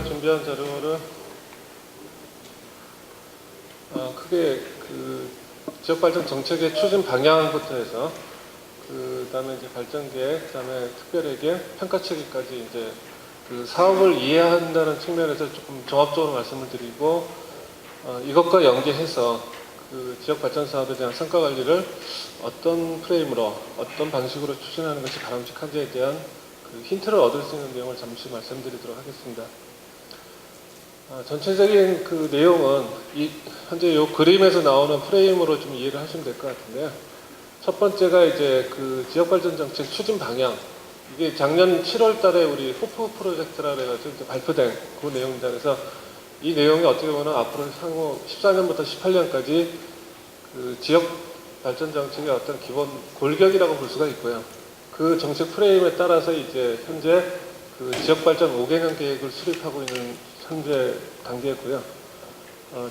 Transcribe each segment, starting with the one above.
준비한 자료를 크게 지역발전 정책의 추진 방향부터 해서 그다음에 이제 발전 계획, 그다음에 특별 계획, 평가 체계까지 이제 사업을 이해한다는 측면에서 조금 종합적으로 말씀을 드리고 이것과 연계해서 지역 발전 사업에 대한 성과 관리를 어떤 프레임으로 어떤 방식으로 추진하는 것이 바람직한지에 대한 힌트를 얻을 수 있는 내용을 잠시 말씀드리도록 하겠습니다. 전체적인 내용은 현재 이 그림에서 나오는 프레임으로 좀 이해를 하시면 될 것 같은데요. 첫 번째가 이제 지역발전정책 추진 방향. 이게 작년 7월 달에 우리 호프 프로젝트라 해가지고 발표된 그 내용입니다. 그래서 이 내용이 어떻게 보면 앞으로 향후 14년부터 18년까지 지역발전정책의 어떤 기본 골격이라고 볼 수가 있고요. 그 정책 프레임에 따라서 이제 현재 지역발전 5개년 계획을 수립하고 있는 현재 단계고요.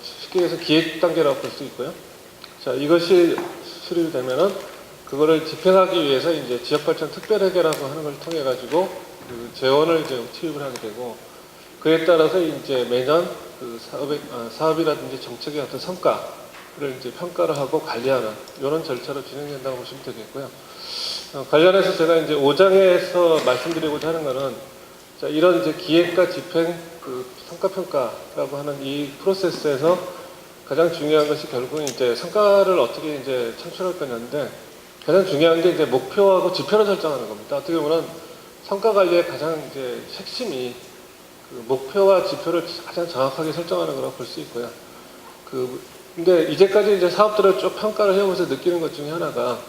쉽게 해서 기획 단계라고 볼 수 있고요. 자, 이것이 수립이 되면은 그거를 집행하기 위해서 이제 지역발전 특별회계라고 하는 걸 통해 가지고 재원을 이제 투입을 하게 되고 그에 따라서 이제 매년 사업이라든지 정책의 어떤 성과를 이제 평가를 하고 관리하는 이런 절차로 진행된다고 보시면 되겠고요. 관련해서 제가 이제 5장에서 말씀드리고자 하는 것은 자, 이런 이제 기획과 집행 성과평가라고 하는 이 프로세스에서 가장 중요한 것이 결국은 이제 성과를 어떻게 이제 창출할 거냐인데 가장 중요한 게 이제 목표하고 지표를 설정하는 겁니다. 어떻게 보면 성과 관리의 가장 이제 핵심이 목표와 지표를 가장 정확하게 설정하는 거라고 볼 수 있고요. 근데 이제까지 이제 사업들을 쭉 평가를 해오면서 느끼는 것 중에 하나가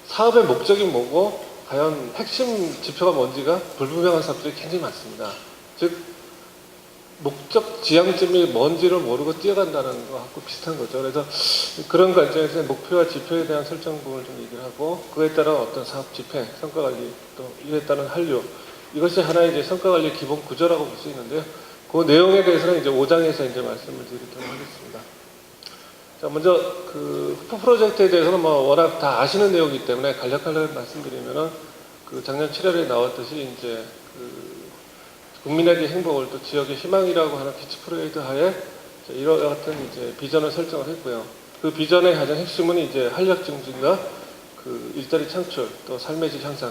사업의 목적이 뭐고 과연 핵심 지표가 뭔지가 불분명한 사업들이 굉장히 많습니다. 즉 목적 지향점이 뭔지를 모르고 뛰어간다는 것하고 비슷한 거죠. 그래서 그런 관점에서 목표와 지표에 대한 설정 부분을 좀 얘기를 하고 그에 따른 어떤 사업 집행, 성과 관리 또 이에 따른 한류 이것이 하나의 이제 성과 관리 기본 구조라고 볼 수 있는데요. 그 내용에 대해서는 이제 5장에서 이제 말씀을 드리도록 하겠습니다. 자, 먼저 후프 프로젝트에 대해서는 뭐 워낙 다 아시는 내용이기 때문에 간략하게 말씀드리면은 작년 7월에 나왔듯이 이제 국민에게 행복을 또 지역의 희망이라고 하는 캐치프레이즈 하에 이와 같은 이제 비전을 설정을 했고요. 그 비전의 가장 핵심은 이제 활력 증진과 일자리 창출 또 삶의 질 향상.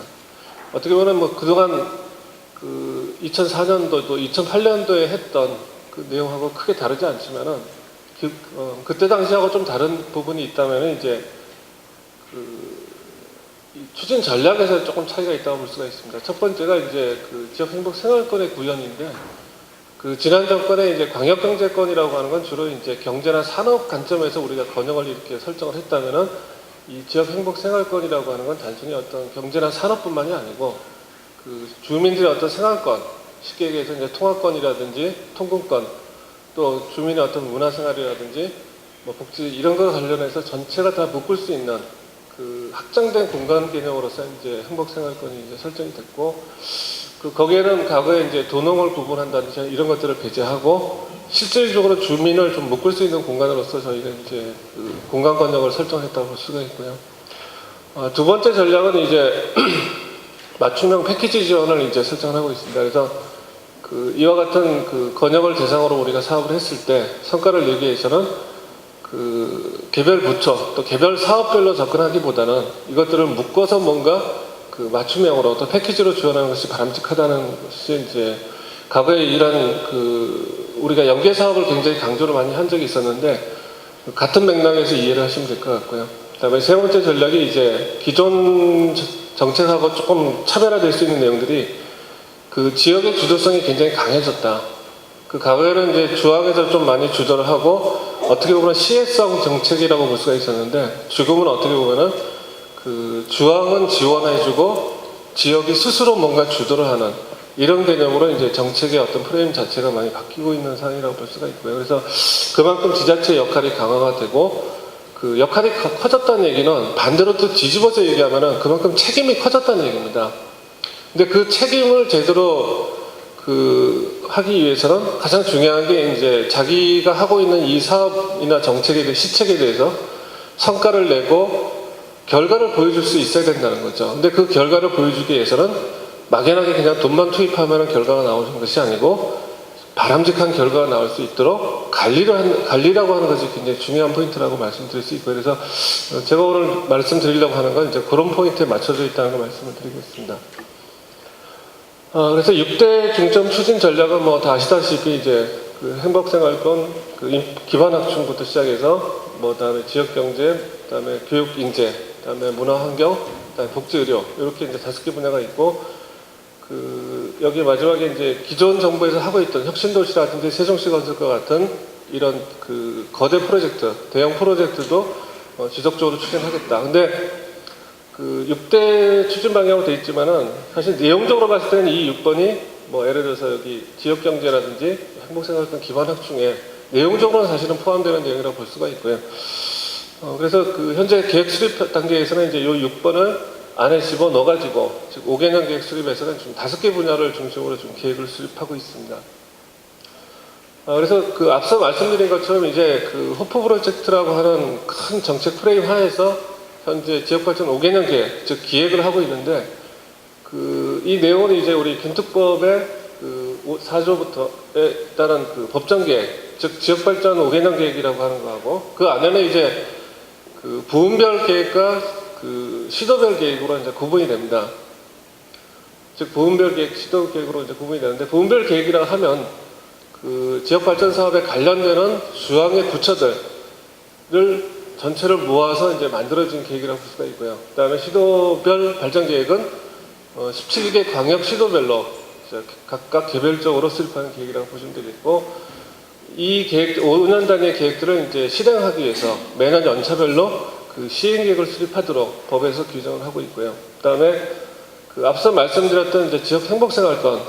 어떻게 보면 뭐 그동안 2004년도 또 2008년도에 했던 그 내용하고 크게 다르지 않지만은 그때 당시하고 좀 다른 부분이 있다면 이제 추진 전략에서 조금 차이가 있다고 볼 수가 있습니다. 첫 번째가 이제 지역 행복 생활권의 구현인데 지난 정권의 이제 광역경제권이라고 하는 건 주로 이제 경제나 산업 관점에서 우리가 번역을 이렇게 설정을 했다면은 이 지역 행복 생활권이라고 하는 건 단순히 어떤 경제나 산업뿐만이 아니고 주민들의 어떤 생활권, 쉽게 얘기해서 이제 통화권이라든지 통근권, 또 주민의 어떤 문화생활이라든지 뭐 복지 이런 거 관련해서 전체가 다 묶을 수 있는 확장된 공간 개념으로서 이제 행복생활권이 이제 설정이 됐고, 거기에는 과거에 이제 도농을 구분한다든지 이런 것들을 배제하고, 실질적으로 주민을 좀 묶을 수 있는 공간으로서 저희가 이제 공간 권역을 설정했다고 볼 수가 있고요. 두 번째 전략은 이제 맞춤형 패키지 지원을 이제 설정하고 있습니다. 그래서 이와 같은 권역을 대상으로 우리가 사업을 했을 때 성과를 내기 위해서는 개별 부처 또 개별 사업별로 접근하기보다는 이것들을 묶어서 뭔가 맞춤형으로 또 패키지로 지원하는 것이 바람직하다는 것이 이제 과거에 이런 우리가 연계 사업을 굉장히 강조를 많이 한 적이 있었는데 같은 맥락에서 이해를 하시면 될 것 같고요. 그다음에 세 번째 전략이 이제 기존 정책하고 조금 차별화될 수 있는 내용들이 지역의 주도성이 굉장히 강해졌다. 과거에는 이제 중앙에서 좀 많이 주도를 하고 어떻게 보면 시혜성 정책이라고 볼 수가 있었는데 지금은 어떻게 보면은 중앙은 지원해주고 지역이 스스로 뭔가 주도를 하는 이런 개념으로 이제 정책의 어떤 프레임 자체가 많이 바뀌고 있는 상황이라고 볼 수가 있고요. 그래서 그만큼 지자체의 역할이 강화가 되고 역할이 커졌다는 얘기는 반대로 또 뒤집어서 얘기하면은 그만큼 책임이 커졌다는 얘기입니다. 근데 그 책임을 제대로 하기 위해서는 가장 중요한 게 이제 자기가 하고 있는 이 사업이나 정책에 대해 시책에 대해서 성과를 내고 결과를 보여줄 수 있어야 된다는 거죠. 근데 그 결과를 보여주기 위해서는 막연하게 그냥 돈만 투입하면 결과가 나오는 것이 아니고 바람직한 결과가 나올 수 있도록 관리라고 하는 것이 굉장히 중요한 포인트라고 말씀드릴 수 있고요. 그래서 제가 오늘 말씀드리려고 하는 건 이제 그런 포인트에 맞춰져 있다는 걸 말씀을 드리겠습니다. 그래서 6대 중점 추진 전략은 뭐 다 아시다시피 이제 그 행복생활권, 그 기반 확충부터 시작해서 뭐 다음에 지역 경제, 그다음에 교육 인재, 그다음에 문화 환경, 그다음에 복지 의료 이렇게 이제 5개 분야가 있고 여기 마지막에 이제 기존 정부에서 하고 있던 혁신도시라든지 세종시 건설과 같은 이런 그 거대 프로젝트, 대형 프로젝트도 지속적으로 추진하겠다. 근데 그 6대 추진 방향으로 되어 있지만은 사실 내용적으로 봤을 때는 이 6번이 뭐 예를 들어서 여기 지역 경제라든지 행복생활권 기반 확충에 내용적으로는 사실은 포함되는 내용이라고 볼 수가 있고요. 그래서 그 현재 계획 수립 단계에서는 이제 이 6번을 안에 집어 넣어가지고 즉 5개년 계획 수립에서는 좀 5개 분야를 중심으로 좀 계획을 수립하고 있습니다. 그래서 그 앞서 말씀드린 것처럼 이제 그 호프 프로젝트라고 하는 큰 정책 프레임 하에서 현재 지역발전 5개년 계획 즉 기획을 하고 있는데 이 내용은 이제 우리 군특법의 그 4조부터에 따른 그 법정 계획 즉 지역발전 5개년 계획이라고 하는 거하고 그 안에는 이제 그 부문별 계획과 그 시도별 계획으로 이제 구분이 됩니다. 즉 부문별 계획, 시도 계획으로 이제 구분이 되는데 부문별 계획이라고 하면 그 지역 발전 사업에 관련되는 주항의 부처들을 전체를 모아서 이제 만들어진 계획이라고 볼 수가 있고요. 그다음에 시도별 발전 계획은 17개 광역 시도별로 각각 개별적으로 수립하는 계획이라고 보시면 되겠고 이 계획 5년 단위의 계획들을 이제 실행하기 위해서 매년 연차별로 그 시행 계획을 수립하도록 법에서 규정을 하고 있고요. 그다음에 그 앞서 말씀드렸던 이제 지역 행복생활권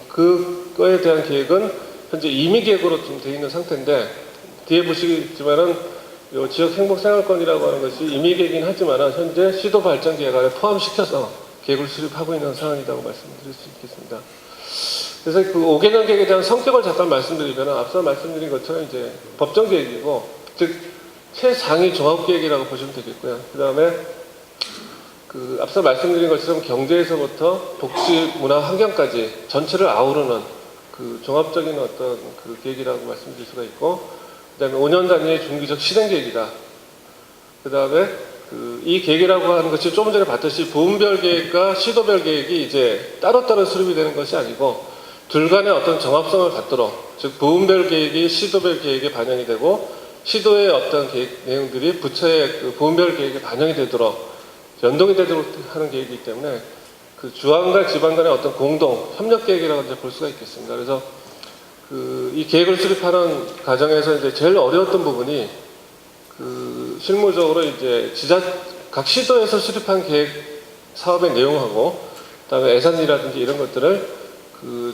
그거에 대한 계획은 현재 임의 계획으로 좀 되어 있는 상태인데 뒤에 보시겠지만은 요 지역 행복생활권이라고 하는 것이 임의 계획이긴 하지만은 현재 시도 발전 계획 안에 포함시켜서 계획을 수립하고 있는 상황이라고 말씀드릴 수 있겠습니다. 그래서 그 5개년 계획에 대한 성격을 잠깐 말씀드리면 앞서 말씀드린 것처럼 이제 법정 계획이고 즉 최상위 종합계획이라고 보시면 되겠고요. 그 다음에 그 앞서 말씀드린 것처럼 경제에서부터 복지, 문화, 환경까지 전체를 아우르는 그 종합적인 어떤 그 계획이라고 말씀드릴 수가 있고, 그 다음에 5년 단위의 중기적 실행 계획이다. 그 다음에 이 계획이라고 하는 것이 조금 전에 봤듯이 부문별 계획과 시도별 계획이 이제 따로따로 수립이 되는 것이 아니고 둘 간의 어떤 정합성을 갖도록 즉 부문별 계획이 시도별 계획에 반영이 되고 시도의 어떤 계획 내용들이 부처의 그 부문별 계획에 반영이 되도록 연동이 되도록 하는 계획이기 때문에 그 주안과 지방 간의 어떤 공동 협력 계획이라고 이제 볼 수가 있겠습니다. 그래서 이 계획을 수립하는 과정에서 이제 제일 어려웠던 부분이 실무적으로 이제 각 시도에서 수립한 계획 사업의 내용하고 그다음에 예산이라든지 이런 것들을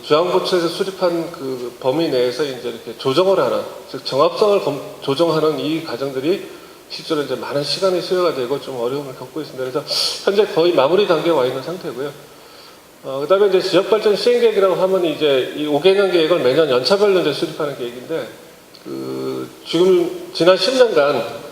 중앙부처에서 수립한 그 범위 내에서 이제 이렇게 조정을 하는, 즉 정합성을 조정하는 이 과정들이 실제로 이제 많은 시간이 소요가 되고 좀 어려움을 겪고 있습니다. 그래서 현재 거의 마무리 단계에 와 있는 상태고요. 그다음에 이제 지역발전 시행계획이라고 하면 이제 이 5개년 계획을 매년 연차별로 이제 수립하는 계획인데 지금 지난 10년간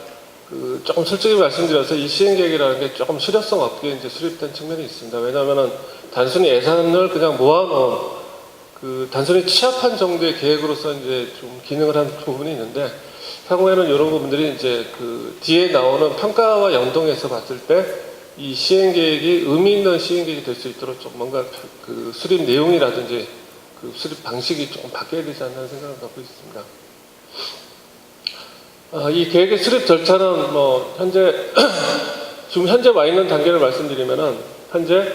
조금 솔직히 말씀드려서 이 시행계획이라는 게 조금 실효성 없게 이제 수립된 측면이 있습니다. 왜냐하면은 단순히 예산을 그냥 모아놓은 단순히 취합한 정도의 계획으로서 이제 좀 기능을 한 부분이 있는데 향후에는 이런 부분들이 이제 뒤에 나오는 평가와 연동해서 봤을 때 이 시행계획이 의미 있는 시행계획이 될 수 있도록 좀 뭔가 수립 내용이라든지 수립 방식이 조금 바뀌어야 되지 않나 생각을 갖고 있습니다. 이 계획의 수립 절차는 뭐 지금 현재 와 있는 단계를 말씀드리면은 현재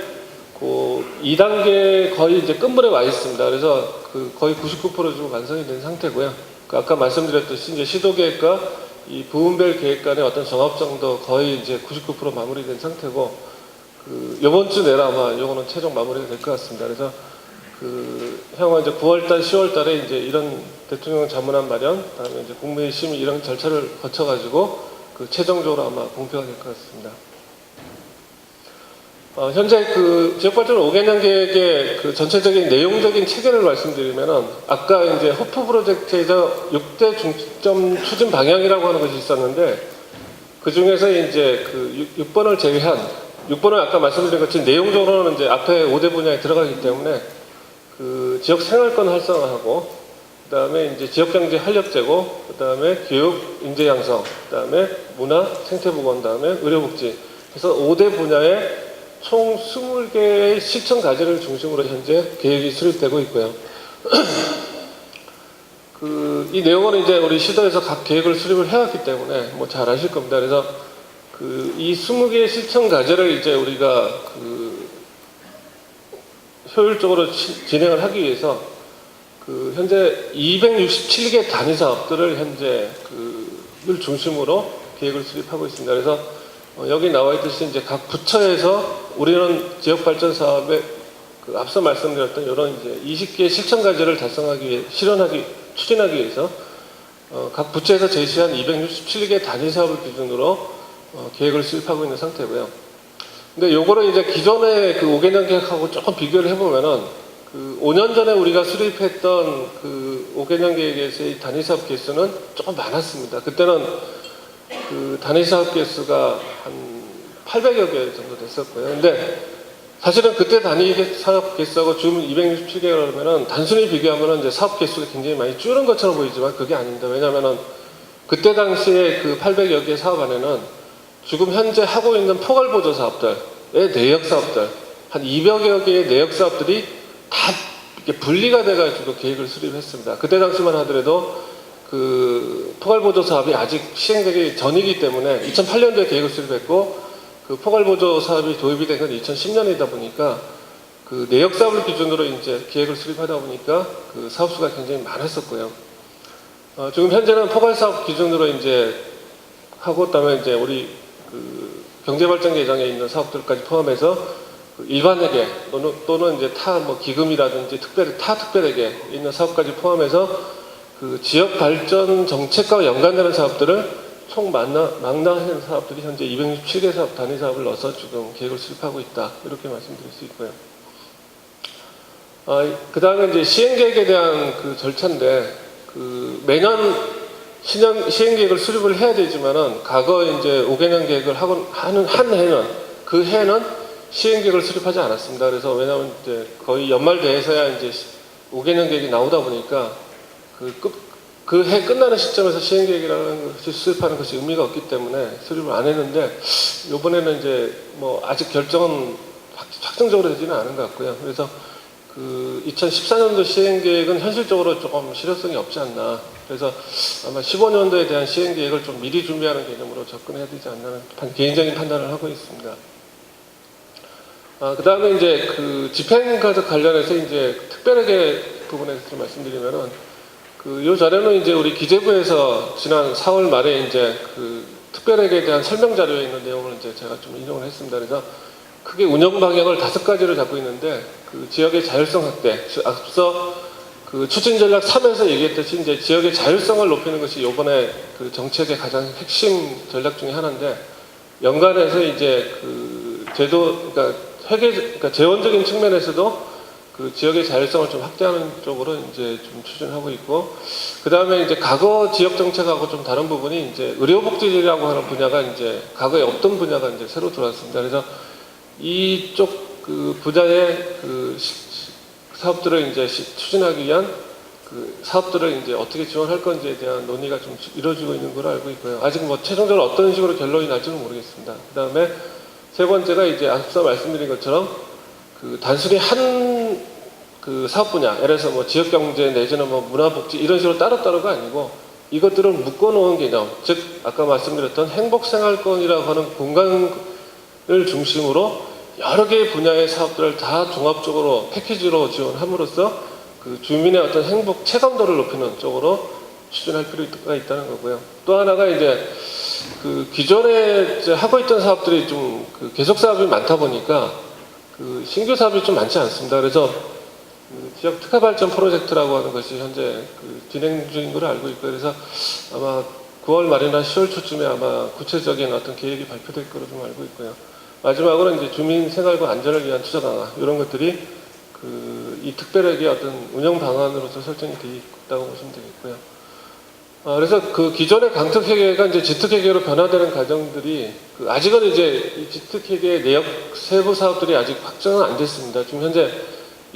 2단계 거의 이제 끝물에 와 있습니다. 그래서 거의 99% 지금 완성이 된 상태고요. 아까 말씀드렸듯이 이제 시도 계획과 이 부문별 계획 간의 어떤 정합성도 거의 이제 99% 마무리된 상태고 이번 주 내로 아마 이거는 최종 마무리가 될 것 같습니다. 그래서 향후 이제 9월달, 10월달에 이제 이런 대통령 자문안 마련, 그다음에 이제 국무회의 심의 이런 절차를 거쳐가지고 최종적으로 아마 공표가 될 것 같습니다. 현재 지역발전 5개년 계획의 전체적인 내용적인 체계를 말씀드리면은 아까 이제 호프 프로젝트에서 6대 중점 추진 방향이라고 하는 것이 있었는데 그 중에서 이제 6번을 제외한 6번은 아까 말씀드린 것처럼 내용적으로는 이제 앞에 5대 분야에 들어가기 때문에 그 지역 생활권 활성화하고, 그다음에 이제 지역 경제 활력 제고, 그다음에 교육 인재 양성, 그다음에 문화 생태보건, 그다음에 의료복지. 그래서 5대 분야에 총 20개의 실천 과제를 중심으로 현재 계획이 수립되고 있고요. 이 내용은 이제 우리 시도에서 각 계획을 수립을 해왔기 때문에 뭐 잘 아실 겁니다. 그래서 이 20개의 실천 과제를 이제 우리가 효율적으로 진행을 하기 위해서 현재 267개 단위 사업들을 현재 를 중심으로 계획을 수립하고 있습니다. 그래서 여기 나와 있듯이 이제 각 부처에서 우리는 지역 발전 사업에 앞서 말씀드렸던 이런 이제 20개의 실천 과제를 달성하기 위해 추진하기 위해서 각 부처에서 제시한 267개 단위 사업을 기준으로 계획을 수립하고 있는 상태고요. 근데 요거를 이제 기존의 5개년 계획하고 조금 비교를 해보면은 5년 전에 우리가 수립했던 5개년 계획에서의 단위 사업 개수는 조금 많았습니다. 그때는 단위 사업 개수가 한 800여 개 정도 됐었고요. 근데 사실은 그때 단위 사업 개수하고 지금 267개가 그러면은 단순히 비교하면은 이제 사업 개수가 굉장히 많이 줄은 것처럼 보이지만 그게 아닙니다. 왜냐면은 그때 당시에 800여 개 사업 안에는 지금 현재 하고 있는 포괄보조 사업들의 내역 사업들, 한 200여 개의 내역 사업들이 다 이렇게 분리가 돼가지고 계획을 수립했습니다. 그때 당시만 하더라도 포괄보조 사업이 아직 시행되기 전이기 때문에 2008년도에 계획을 수립했고 포괄보조 사업이 도입이 된 건 2010년이다 보니까 내역 사업을 기준으로 이제 계획을 수립하다 보니까 사업 수가 굉장히 많았었고요. 지금 현재는 포괄 사업 기준으로 이제 하고 그다음에 이제 우리 경제발전 예정에 있는 사업들까지 포함해서 일반회계 또는 이제 기금이라든지 특별회계 있는 사업까지 포함해서 지역 발전 정책과 연관되는 사업들을 총 망라하는 사업들이 현재 267개 사업 단위 사업을 넣어서 지금 계획을 수립하고 있다, 이렇게 말씀드릴 수 있고요. 그 다음에 이제 시행계획에 대한 절차인데 매년 시행계획을 수립을 해야 되지만은 과거 이제 5개년 계획을 하는 한 해는 그 해는 시행계획을 수립하지 않았습니다. 그래서 왜냐하면 이제 거의 연말돼서야 이제 5개년 계획이 나오다 보니까 그 해 끝나는 시점에서 시행계획이라는 것이 수립하는 것이 의미가 없기 때문에 수립을 안 했는데 이번에는 이제 뭐 아직 결정은 확정적으로 되지는 않은 것 같고요. 그래서 2014년도 시행계획은 현실적으로 조금 실효성이 없지 않나. 그래서 아마 15년도에 대한 시행계획을 좀 미리 준비하는 개념으로 접근해야 되지 않나 개인적인 판단을 하고 있습니다. 그 다음에 이제 집행과제 관련해서 이제 특별하게 부분에서 좀 말씀드리면은 요 자료는 이제 우리 기재부에서 지난 4월 말에 이제 특별회계에 대한 설명 자료에 있는 내용을 이제 제가 좀 인용을 했습니다. 그래서 크게 운영 방향을 5가지로 잡고 있는데 지역의 자율성 확대, 앞서 추진 전략 3에서 얘기했듯이 이제 지역의 자율성을 높이는 것이 이번에 정책의 가장 핵심 전략 중에 하나인데 연간해서 이제 그러니까 재원적인 측면에서도 지역의 자율성을 좀 확대하는 쪽으로 이제 좀 추진하고 있고, 그 다음에 이제 과거 지역 정책하고 좀 다른 부분이 이제 의료복지라고 하는 분야가 이제 과거에 없던 분야가 이제 새로 들어왔습니다. 그래서 이쪽 분야의 사업들을 이제 추진하기 위한 사업들을 이제 어떻게 지원할 건지에 대한 논의가 좀 이루어지고 있는 걸로 알고 있고요. 아직 뭐 최종적으로 어떤 식으로 결론이 날지는 모르겠습니다. 그 다음에 세 번째가 이제 앞서 말씀드린 것처럼 단순히 한 사업 분야, 예를 들어서 뭐 지역경제 내지는 뭐 문화복지 이런 식으로 따로따로가 아니고 이것들을 묶어놓은 개념, 즉 아까 말씀드렸던 행복생활권이라고 하는 공간을 중심으로 여러 개의 분야의 사업들을 다 종합적으로 패키지로 지원함으로써 주민의 어떤 행복 체감도를 높이는 쪽으로 추진할 필요가 있다는 거고요. 또 하나가 이제 기존에 이제 하고 있던 사업들이 좀 계속 사업이 많다 보니까 신규 사업이 좀 많지 않습니다. 그래서 지역 특화 발전 프로젝트라고 하는 것이 현재 진행 중인 걸로 알고 있고요. 그래서 아마 9월 말이나 10월 초쯤에 아마 구체적인 어떤 계획이 발표될 거로 좀 알고 있고요. 마지막으로 이제 주민 생활과 안전을 위한 투자 강화 이런 것들이 이 특별회계 어떤 운영 방안으로서 설정이 되어 있다고 보시면 되겠고요. 그래서 기존의 강특회계가 이제 지특회계로 변화되는 과정들이 아직은 이제 이 지특회계의 내역 세부 사업들이 아직 확정은 안 됐습니다. 지금 현재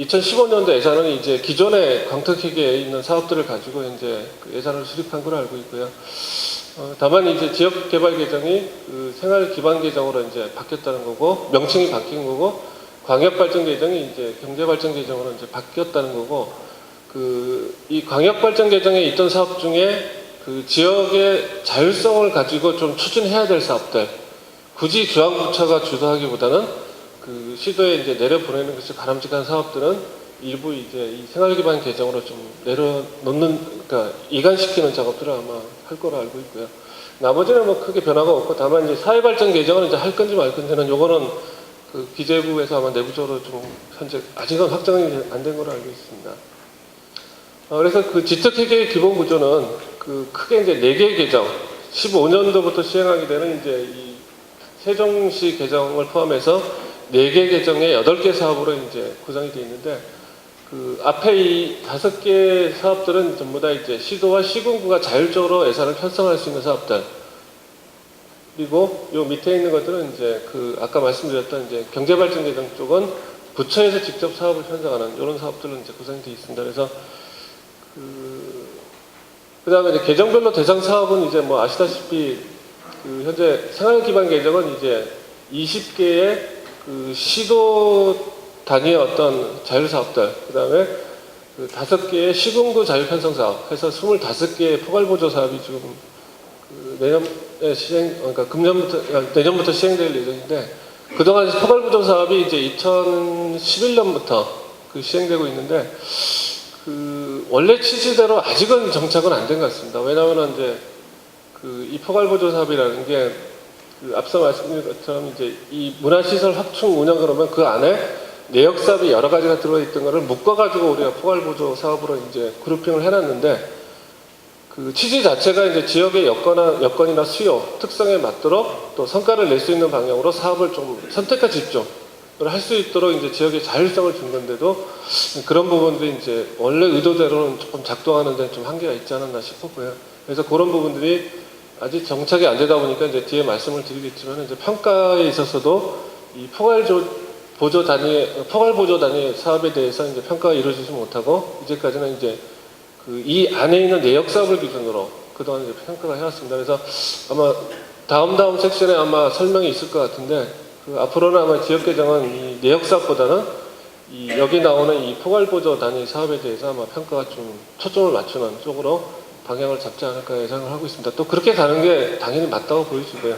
2015년도 예산은 이제 기존의 광특회계에 있는 사업들을 가지고 이제 그 예산을 수립한 걸로 알고 있고요. 다만 이제 지역 개발 계정이 그 생활 기반 계정으로 이제 바뀌었다는 거고, 명칭이 바뀐 거고, 광역 발전 계정이 이제 경제 발전 계정으로 이제 바뀌었다는 거고, 이 광역 발전 계정에 있던 사업 중에 그 지역의 자율성을 가지고 좀 추진해야 될 사업들, 굳이 중앙부처가 주도하기보다는 그 시도에 이제 내려보내는 것이 바람직한 사업들은 일부 이제 이 생활기반 계정으로 좀 내려놓는, 그러니까 이관시키는 작업들을 아마 할 거로 알고 있고요. 나머지는 뭐 크게 변화가 없고, 다만 이제 사회발전 계정은 이제 할 건지 말 건지는 요거는 그 기재부에서 아마 내부적으로 좀 현재 아직은 확정이 안 된 걸로 알고 있습니다. 그래서 그 지특회계의 기본 구조는 그 크게 이제 4개의 계정, 15년도부터 시행하게 되는 이제 이 세종시 계정을 포함해서 4개 계정에 8개 사업으로 이제 구성이 되어 있는데, 그 앞에 이 5개 사업들은 전부 다 이제 시도와 시군구가 자율적으로 예산을 편성할 수 있는 사업들. 그리고 요 밑에 있는 것들은 이제 그 아까 말씀드렸던 이제 경제발전 계정 쪽은 부처에서 직접 사업을 편성하는 이런 사업들은 이제 구성이 되어 있습니다. 그래서 그 다음에 이제 계정별로 대상 사업은 이제 뭐 아시다시피 그 현재 생활기반 계정은 이제 20개의 그 시도 단위의 어떤 자율사업들, 그 다음에 그 5개의 시군구 자율편성 사업 해서 25개의 포괄보조 사업이 지금 그 내년에 그러니까 내년부터 시행될 예정인데, 그동안 포괄보조 사업이 이제 2011년부터 그 시행되고 있는데, 그 원래 취지대로 아직은 정착은 안 된 것 같습니다. 왜냐하면 이제 그 이 포괄보조 사업이라는 게 그 앞서 말씀드린 것처럼 이제 이 문화시설 확충 운영 그러면 그 안에 내역 사업이 여러 가지가 들어있던 거를 묶어가지고 우리가 포괄보조 사업으로 이제 그룹핑을 해놨는데, 그 취지 자체가 이제 지역의 여건이나 수요, 특성에 맞도록 또 성과를 낼 수 있는 방향으로 사업을 좀 선택과 집중을 할 수 있도록 이제 지역의 자율성을 준 건데도 그런 부분들이 이제 원래 의도대로는 조금 작동하는 데 좀 한계가 있지 않았나 싶었고요. 그래서 그런 부분들이 아직 정착이 안 되다 보니까 이제 뒤에 말씀을 드리겠지만, 이제 평가에 있어서도 이 포괄보조 단위 사업에 대해서 이제 평가가 이루어지지 못하고, 이제까지는 이제 그 이 안에 있는 내역 사업을 기준으로 그동안 이제 평가가 해왔습니다. 그래서 아마 다음 섹션에 아마 설명이 있을 것 같은데, 그 앞으로는 아마 지역 계정은 이 내역 사업보다는 이 여기 나오는 이 포괄보조 단위 사업에 대해서 아마 평가가 좀 초점을 맞추는 쪽으로 방향을 잡지 않을까 예상을 하고 있습니다. 또 그렇게 가는 게 당연히 맞다고 보여지고요.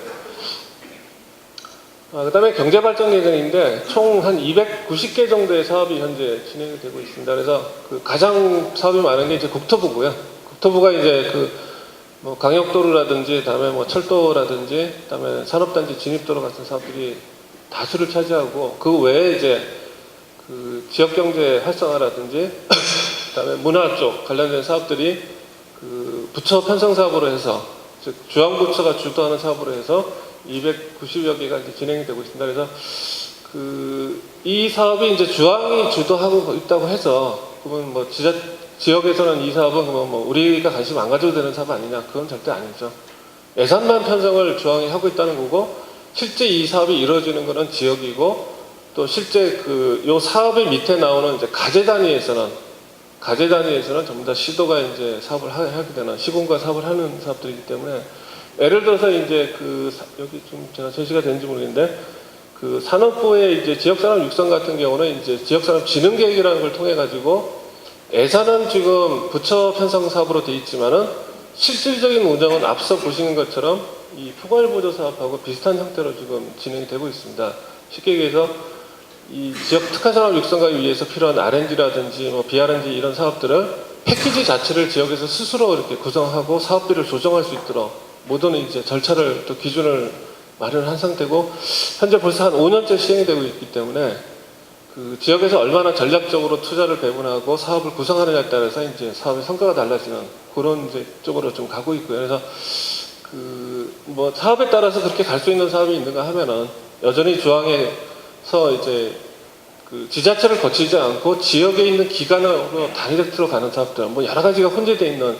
그 다음에 경제발전 계정인데 총 한 290개 정도의 사업이 현재 진행이 되고 있습니다. 그래서 그 가장 사업이 많은 게 이제 국토부고요. 국토부가 이제 그 뭐 강역도로라든지, 다음에 뭐 철도라든지, 다음에 산업단지 진입도로 같은 사업들이 다수를 차지하고, 그 외에 이제 그 지역경제 활성화라든지, 그다음에 문화 쪽 관련된 사업들이 그 부처 편성 사업으로 해서, 즉 중앙부처가 주도하는 사업으로 해서 290여 개가 이제 진행이 되고 있습니다. 그래서 이 사업이 이제 중앙이 주도하고 있다고 해서, 그러면 뭐 지역에서는 이 사업은 뭐 우리가 관심 안 가져도 되는 사업 아니냐? 그건 절대 아니죠. 예산만 편성을 중앙이 하고 있다는 거고, 실제 이 사업이 이루어지는 것은 지역이고, 또 실제 요 사업의 밑에 나오는 이제 가제 단위에서는 전부 다 시도가 이제 사업을 하게 되는, 시군과 사업을 하는 사업들이기 때문에, 예를 들어서 이제 여기 좀 제가 전시가 되는지 모르겠는데, 그 산업부의 이제 지역산업 육성 같은 경우는 이제 지역산업 진흥계획이라는 걸 통해 가지고 예산은 지금 부처 편성 사업으로 되어 있지만은 실질적인 운영은 앞서 보시는 것처럼 이 포괄보조 사업하고 비슷한 형태로 지금 진행이 되고 있습니다. 쉽게 얘기해서 이 지역 특화산업 육성과 위해서 필요한 R&D라든지 뭐 BR&D 이런 사업들을 패키지 자체를 지역에서 스스로 이렇게 구성하고 사업비를 조정할 수 있도록 모든 이제 절차를 또 기준을 마련한 상태고, 현재 벌써 한 5년째 시행이 되고 있기 때문에 그 지역에서 얼마나 전략적으로 투자를 배분하고 사업을 구성하느냐에 따라서 이제 사업의 성과가 달라지는 그런 이제 쪽으로 좀 가고 있고요. 그래서 뭐 사업에 따라서 그렇게 갈 수 있는 사업이 있는가 하면은 여전히 중앙에서 이제 그 지자체를 거치지 않고 지역에 있는 기관으로 다이렉트로 가는 사업들, 뭐 여러 가지가 혼재되어 있는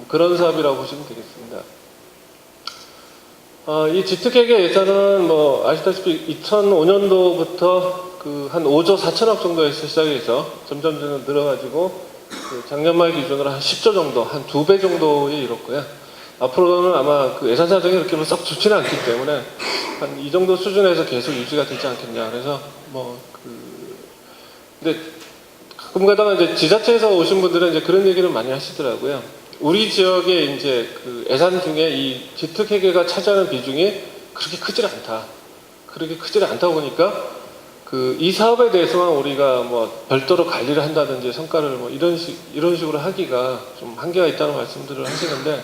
그런 사업이라고 보시면 되겠습니다. 이 지특회계 예산은 뭐 아시다시피 2005년도부터 그 한 5조 4천억 정도에서 시작해서 점점 늘어가지고 그 작년 말 기준으로 한 10조 정도, 한 2배 정도에 이뤘고요. 앞으로는 아마 그 예산 사정이 그렇게 썩 좋지는 않기 때문에 한 이 정도 수준에서 계속 유지가 되지 않겠냐. 그래서 근데 가끔가다가 이제 지자체에서 오신 분들은 이제 그런 얘기를 많이 하시더라고요. 우리 지역에 이제 그 예산 중에 이 지특회계가 차지하는 비중이 그렇게 크질 않다. 그렇게 크질 않다 보니까 그 이 사업에 대해서만 우리가 뭐 별도로 관리를 한다든지 성과를 뭐 이런 식으로 하기가 좀 한계가 있다는 말씀들을 하시는데,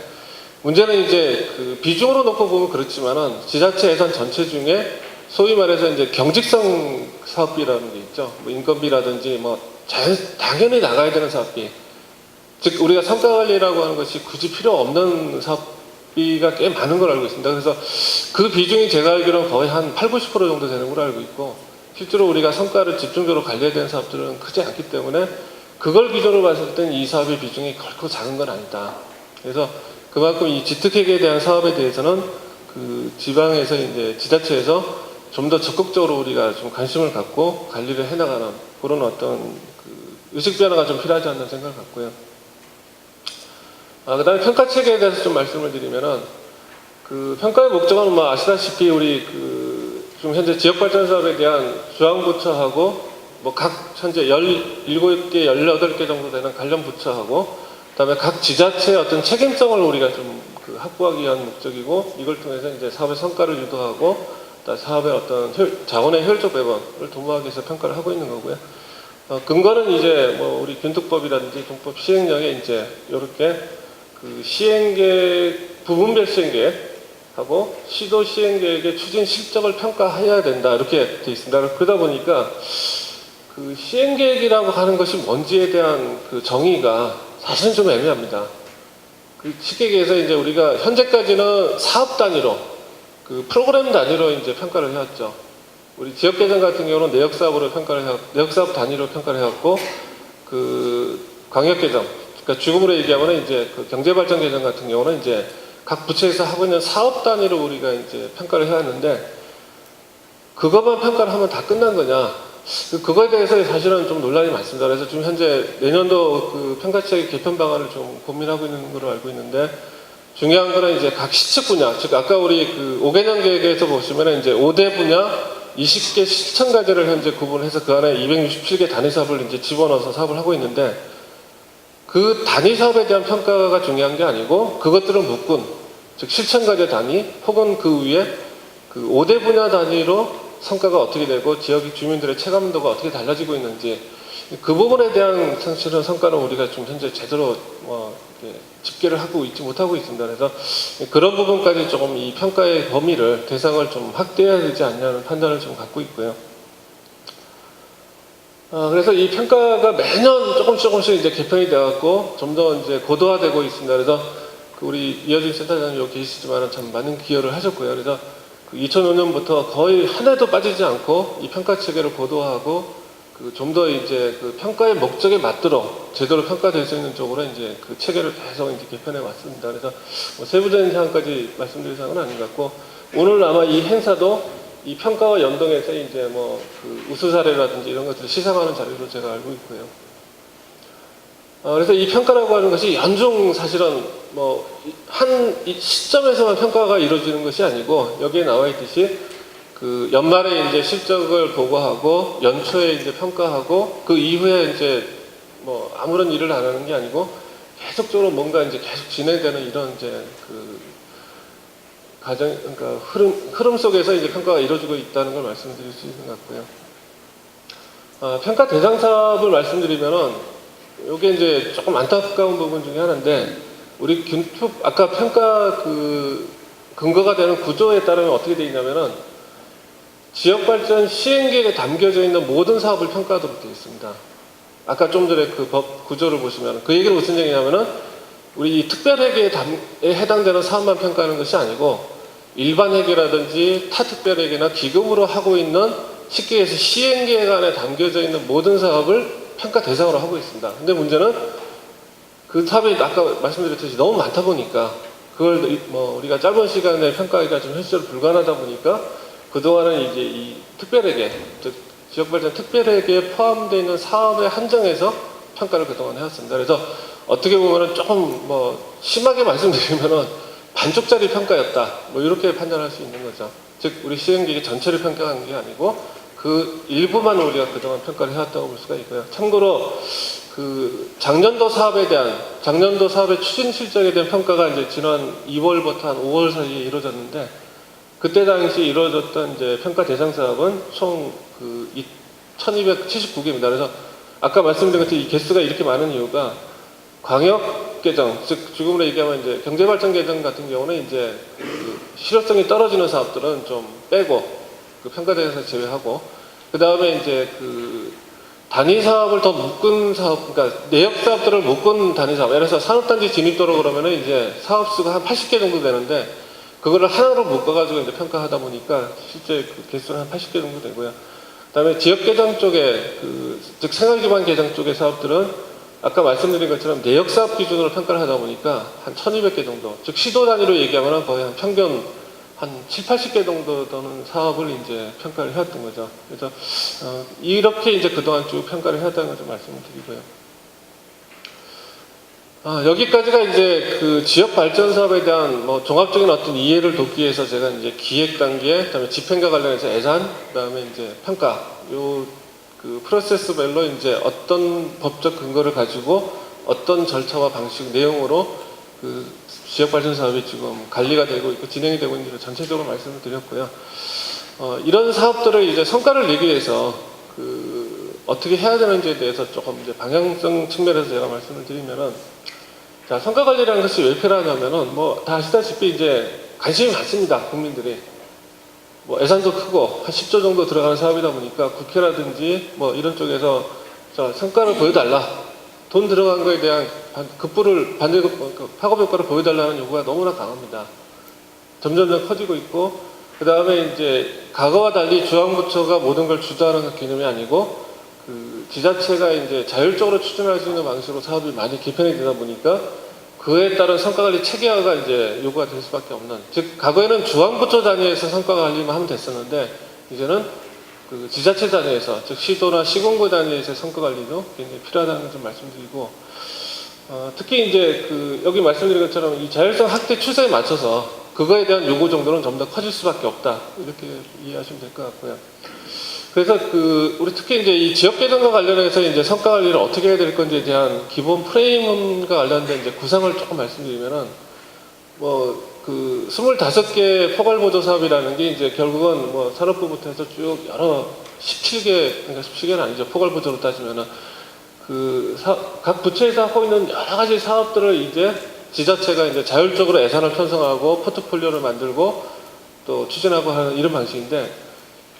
문제는 이제 그 비중으로 놓고 보면 그렇지만은 지자체 예산 전체 중에 소위 말해서 이제 경직성 사업비라는 게 있죠. 뭐 인건비라든지 뭐 당연히 나가야 되는 사업비. 즉 우리가 성과 관리라고 하는 것이 굳이 필요 없는 사업비가 꽤 많은 걸 알고 있습니다. 그래서 그 비중이 제가 알기로는 거의 한 80, 90% 정도 되는 걸로 알고 있고, 실제로 우리가 성과를 집중적으로 관리해야 되는 사업들은 크지 않기 때문에 그걸 기준으로 봤을 때는 이 사업의 비중이 결코 작은 건 아니다. 그래서 그만큼 이 지특회계에 대한 사업에 대해서는 그 지방에서 이제 지자체에서 좀 더 적극적으로 우리가 좀 관심을 갖고 관리를 해나가는 그런 어떤 그 의식 변화가 좀 필요하지 않나 생각을 갖고요. 그다음에 평가 체계에 대해서 좀 말씀을 드리면은, 그 평가의 목적은 뭐 아시다시피 우리 지금 현재 지역발전 사업에 대한 중앙부처하고 뭐 각 현재 17개, 18개 정도 되는 관련 부처하고, 그다음에 각 지자체의 어떤 책임성을 우리가 좀 확보하기 위한 목적이고, 이걸 통해서 이제 사업의 성과를 유도하고 사업의 어떤 자원의 효율적 배분을 도모하기 위해서 평가를 하고 있는 거고요. 근거는 이제 뭐 우리 균특법이라든지 동법 시행령에 이제 이렇게 그 시행계획, 부분별 시행계획하고 시도 시행계획의 추진 실적을 평가해야 된다, 이렇게 되어 있습니다. 그러다 보니까 그 시행계획이라고 하는 것이 뭔지에 대한 그 정의가 사실은 좀 애매합니다. 그 쉽게 얘기해서 이제 우리가 현재까지는 사업 단위로, 그 프로그램 단위로 이제 평가를 해왔죠. 우리 지역개정 같은 경우는 내역사업 단위로 평가를 해왔고, 그 광역개정, 그러니까 죽음으로 얘기하면 이제 그 경제발전 개정 같은 경우는 이제 각 부처에서 하고 있는 사업 단위로 우리가 이제 평가를 해왔는데, 그것만 평가를 하면 다 끝난 거냐? 그거에 대해서 사실은 좀 논란이 많습니다. 그래서 지금 현재 내년도 그 평가체계 개편 방안을 좀 고민하고 있는 걸로 알고 있는데, 중요한 거는 이제 각 시측 분야, 즉 아까 우리 그 5개년 계획에서 보시면 이제 5대 분야 20개 실천 과제를 현재 구분해서 그 안에 267개 단위 사업을 이제 집어넣어서 사업을 하고 있는데, 그 단위 사업에 대한 평가가 중요한 게 아니고 그것들은 묶은, 즉 실천 과제 단위 혹은 그 위에 그 5대 분야 단위로 성과가 어떻게 되고 지역 주민들의 체감도가 어떻게 달라지고 있는지, 그 부분에 대한 사실은 성과는 우리가 좀 현재 제대로 집계를 하고 있지 못하고 있습니다. 그래서 그런 부분까지 조금 이 평가의 범위를, 대상을 좀 확대해야 되지 않냐는 판단을 좀 갖고 있고요. 그래서 이 평가가 매년 조금씩 이제 개편이 되어갖고 좀 더 이제 고도화되고 있습니다. 그래서 우리 이어진 센터장님 여기 계시지만 참 많은 기여를 하셨고요. 그래서 2005년부터 거의 한 해도 빠지지 않고 이 평가 체계를 고도화하고 좀 더 이제 그 평가의 목적에 맞도록 제대로 평가될 수 있는 쪽으로 이제 그 체계를 계속 이제 개편해 왔습니다. 그래서 뭐 세부적인 사항까지 말씀드릴 사항은 아닌 것 같고, 오늘 아마 이 행사도 이 평가와 연동해서 이제 뭐 그 우수 사례라든지 이런 것들을 시상하는 자리로 제가 알고 있고요. 그래서 이 평가라고 하는 것이 연중 사실은 뭐 한 시점에서만 평가가 이루어지는 것이 아니고, 여기에 나와 있듯이 그 연말에 이제 실적을 보고하고 연초에 이제 평가하고 그 이후에 이제 뭐 아무런 일을 안 하는 게 아니고 계속적으로 뭔가 이제 계속 진행되는 이런 이제 그 과정, 그러니까 흐름 속에서 이제 평가가 이루어지고 있다는 걸 말씀드릴 수 있는 것 같고요. 평가 대상 사업을 말씀드리면은 이게 이제 조금 안타까운 부분 중에 하나인데, 우리 아까 평가 그 근거가 되는 구조에 따르면 어떻게 되어 있냐면은 지역발전 시행계획에 담겨져 있는 모든 사업을 평가하도록 되어 있습니다. 아까 좀 전에 그 법 구조를 보시면 그 얘기는 무슨 얘기냐면은, 우리 특별회계에 해당되는 사업만 평가하는 것이 아니고 일반회계라든지 타특별회계나 기금으로 하고 있는, 쉽게 해서 시행계획 안에 담겨져 있는 모든 사업을 평가 대상으로 하고 있습니다. 근데 문제는 그 사업이 아까 말씀드렸듯이 너무 많다 보니까 그걸 뭐 우리가 짧은 시간에 평가하기가 좀 현실적으로 불가능하다 보니까 그동안은 이제 이 특별회계, 즉 지역발전 특별회계에 포함되어 있는 사업에 한정해서 평가를 그동안 해왔습니다. 그래서 어떻게 보면 조금 뭐 심하게 말씀드리면은 반쪽짜리 평가였다. 뭐 이렇게 판단할 수 있는 거죠. 즉 우리 시행기획 전체를 평가한 게 아니고 그 일부만 우리가 그동안 평가를 해왔다고 볼 수가 있고요. 참고로 그 작년도 사업에 대한 작년도 사업의 추진 실적에 대한 평가가 이제 지난 2월부터 한 5월 사이에 이루어졌는데 그때 당시 이루어졌던 이제 평가 대상 사업은 총 그 1279개입니다. 그래서 아까 말씀드린 것처럼 이 개수가 이렇게 많은 이유가 광역 개정, 즉 지금으로 얘기하면 이제 경제발전 개정 같은 경우는 이제 그 실효성이 떨어지는 사업들은 좀 빼고 그 평가 대상에서 제외하고 그 다음에 이제 그 단위 사업을 더 묶은 사업, 그러니까 내역 사업들을 묶은 단위 사업. 예를 들어서 산업단지 진입도로 그러면은 이제 사업 수가 한 80개 정도 되는데 그거를 하나로 묶어가지고 이제 평가하다 보니까 실제 그 개수는 한 80개 정도 되고요. 그다음에 지역 개정 쪽에 즉 생활 기반 개정 쪽의 사업들은 아까 말씀드린 것처럼 내역 사업 기준으로 평가를 하다 보니까 한 1,200개 정도, 즉 시도 단위로 얘기하면 거의 한 평균 한 7, 80개 정도 되는 사업을 이제 평가를 해왔던 거죠. 그래서 이렇게 이제 그동안 쭉 평가를 해왔다는 걸 좀 말씀을 드리고요. 여기까지가 이제 그 지역 발전 사업에 대한 뭐 종합적인 어떤 이해를 돕기 위해서 제가 이제 기획 단계, 그다음에 집행과 관련해서 예산, 그다음에 이제 평가, 요 그 프로세스별로 이제 어떤 법적 근거를 가지고 어떤 절차와 방식, 내용으로 그 지역 발전 사업이 지금 관리가 되고 있고 진행이 되고 있는지를 전체적으로 말씀을 드렸고요. 이런 사업들을 이제 성과를 내기 위해서 그 어떻게 해야 되는지에 대해서 조금 이제 방향성 측면에서 제가 말씀을 드리면은, 자, 성과 관리라는 것이 왜 필요하냐면은 뭐 다 아시다시피 이제 관심이 많습니다. 국민들이. 뭐 예산도 크고 한 10조 정도 들어가는 사업이다 보니까 국회라든지 뭐 이런 쪽에서 자, 성과를 보여달라. 돈 들어간 거에 대한 급부를 파급 효과를 보여달라는 요구가 너무나 강합니다. 점점 커지고 있고, 그 다음에 이제 과거와 달리 중앙부처가 모든 걸 주도하는 개념이 아니고 그 지자체가 이제 자율적으로 추진할 수 있는 방식으로 사업이 많이 개편이 되다 보니까 그에 따른 성과관리 체계화가 이제 요구가 될 수밖에 없는, 즉 과거에는 중앙부처 단위에서 성과관리만 하면 됐었는데 이제는 그 지자체 단위에서, 즉 시도나 시군구 단위에서 성과관리도 굉장히 필요하다는 걸 좀 말씀드리고, 특히 이제 그 여기 말씀드린 것처럼 이 자율성 확대 추세에 맞춰서 그거에 대한 요구 정도는 좀 더 커질 수밖에 없다, 이렇게 이해하시면 될 것 같고요. 그래서 그 우리 특히 이제 이 지역 개정과 관련해서 이제 성과 관리를 어떻게 해야 될 건지에 대한 기본 프레임과 관련된 이제 구상을 조금 말씀드리면은, 뭐 그 25개 포괄보조 사업이라는 게 이제 결국은 뭐 산업부부터 해서 쭉 여러 17개, 그러니까 17개는 아니죠. 포괄보조로 따지면은 각 부처에서 하고 있는 여러 가지 사업들을 이제 지자체가 이제 자율적으로 예산을 편성하고 포트폴리오를 만들고 또 추진하고 하는 이런 방식인데,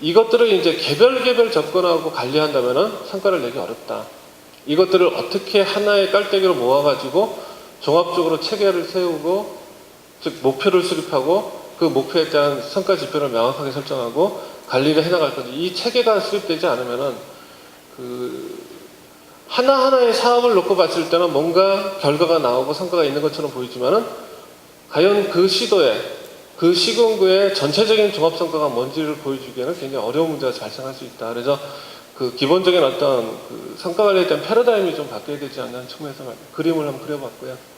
이것들을 이제 개별 접근하고 관리한다면은 성과를 내기 어렵다. 이것들을 어떻게 하나의 깔때기로 모아가지고 종합적으로 체계를 세우고, 즉 목표를 수립하고 그 목표에 대한 성과 지표를 명확하게 설정하고 관리를 해나갈 건지, 이 체계가 수립되지 않으면은 그 하나하나의 사업을 놓고 봤을 때는 뭔가 결과가 나오고 성과가 있는 것처럼 보이지만은 과연 그 시도에, 그 시군구의 전체적인 종합성과가 뭔지를 보여주기에는 굉장히 어려운 문제가 발생할 수 있다. 그래서 그 기본적인 어떤 그 성과관리에 대한 패러다임이 좀 바뀌어야 되지 않는 측면에서 그림을 한번 그려봤고요.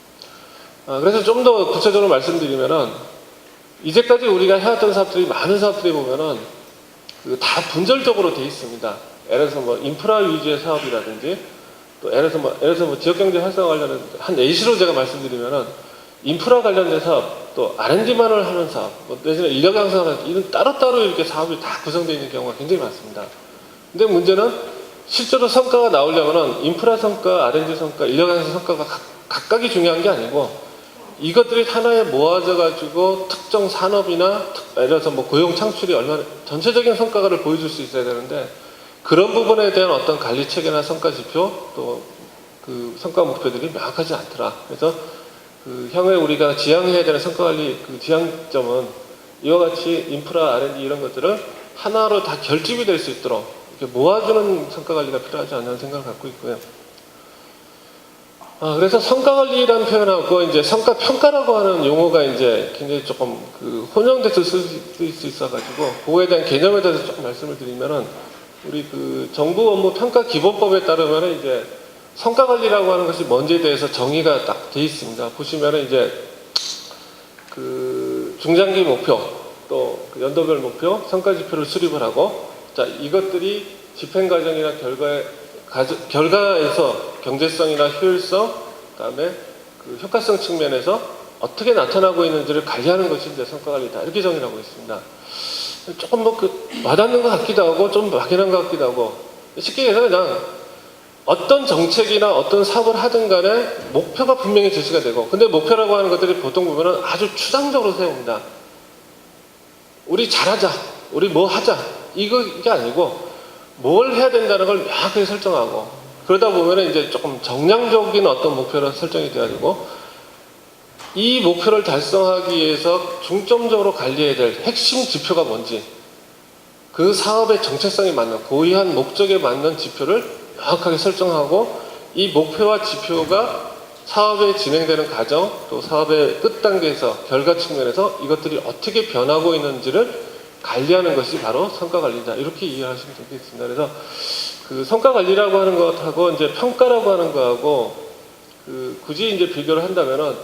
그래서 좀 더 구체적으로 말씀드리면은, 이제까지 우리가 해왔던 사업들이, 많은 사업들이 보면은 그 다 분절적으로 돼 있습니다. 예를 들어서 뭐 인프라 위주의 사업이라든지, 또 예를 들어서 뭐 지역경제 활성화 관련해서 한 예시로 제가 말씀드리면은 인프라 관련된 사업, 또 R&D만을 하는 사업, 뭐 내지는 인력 양성하는, 이런 따로따로 이렇게 사업이 다 구성되어 있는 경우가 굉장히 많습니다. 근데 문제는 실제로 성과가 나오려면은 인프라 성과, R&D 성과, 인력 양성 성과가 각각이 중요한 게 아니고, 이것들이 하나에 모아져 가지고 특정 산업이나 예를 들어서 뭐 고용 창출이 얼마나 전체적인 성과를 보여줄 수 있어야 되는데, 그런 부분에 대한 어떤 관리 체계나 성과 지표, 또 그 성과 목표들이 명확하지 않더라. 그래서 그 향후에 우리가 지향해야 되는 성과 관리 그 지향점은 이와 같이 인프라, R&D 이런 것들을 하나로 다 결집이 될 수 있도록 이렇게 모아주는 성과 관리가 필요하지 않나 생각을 갖고 있고요. 그래서 성과관리라는 표현하고 이제 성과평가라고 하는 용어가 이제 굉장히 조금 그 혼용돼서 쓸 수 있어가지고, 그거에 대한 개념에 대해서 조금 말씀을 드리면은, 우리 그 정부 업무 평가 기본법에 따르면 이제 성과 관리라고 하는 것이 뭔지에 대해서 정의가 딱 돼 있습니다. 보시면은 이제 그 중장기 목표 또 그 연도별 목표 성과 지표를 수립을 하고 자 이것들이 집행 과정이나 결과에서 경제성이나 효율성 그다음에 그 효과성 측면에서 어떻게 나타나고 있는지를 관리하는 것이 이제 성과 관리다 이렇게 정의를 하고 있습니다. 조금 뭐 그 와닿는 것 같기도 하고 좀 막연한 것 같기도 하고 쉽게 얘기해서 그냥 어떤 정책이나 어떤 사업을 하든 간에 목표가 분명히 제시가 되고 근데 목표라고 하는 것들이 보통 보면은 아주 추상적으로 세웁니다. 우리 잘하자 우리 뭐 하자 이게 아니고 뭘 해야 된다는 걸 명확하게 설정하고 그러다 보면은 이제 조금 정량적인 어떤 목표로 설정이 돼야 되고 이 목표를 달성하기 위해서 중점적으로 관리해야 될 핵심 지표가 뭔지 그 사업의 정체성에 맞는 고유한 목적에 맞는 지표를 명확하게 설정하고 이 목표와 지표가 사업에 진행되는 과정 또 사업의 끝 단계에서 결과 측면에서 이것들이 어떻게 변하고 있는지를 관리하는 것이 바로 성과 관리다 이렇게 이해하시면 되겠습니다. 그래서 그 성과 관리라고 하는 것하고 이제 평가라고 하는 거하고 그 굳이 이제 비교를 한다면은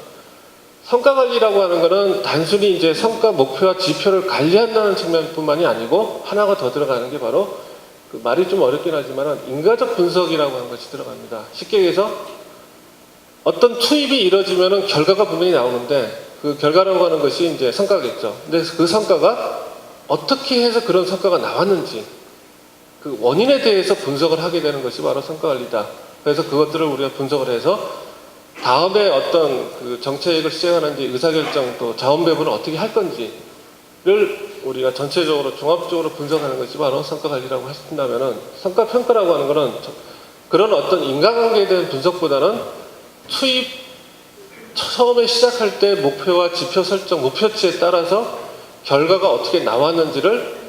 성과 관리라고 하는 것은 단순히 이제 성과 목표와 지표를 관리한다는 측면뿐만이 아니고 하나가 더 들어가는 게 바로 그 말이 좀 어렵긴 하지만 인과적 분석이라고 하는 것이 들어갑니다. 쉽게 얘기해서 어떤 투입이 이루어지면은 결과가 분명히 나오는데 그 결과라고 하는 것이 이제 성과겠죠. 근데 그 성과가 어떻게 해서 그런 성과가 나왔는지 그 원인에 대해서 분석을 하게 되는 것이 바로 성과 관리다. 그래서 그것들을 우리가 분석을 해서 다음에 어떤 그 정책을 시행하는지 의사결정 또 자원 배분을 어떻게 할 건지를 우리가 전체적으로 종합적으로 분석하는 것이 바로 성과 관리라고 하신다면은 성과 평가라고 하는 것은 그런 어떤 인과관계에 대한 분석보다는 투입 처음에 시작할 때 목표와 지표 설정, 목표치에 따라서 결과가 어떻게 나왔는지를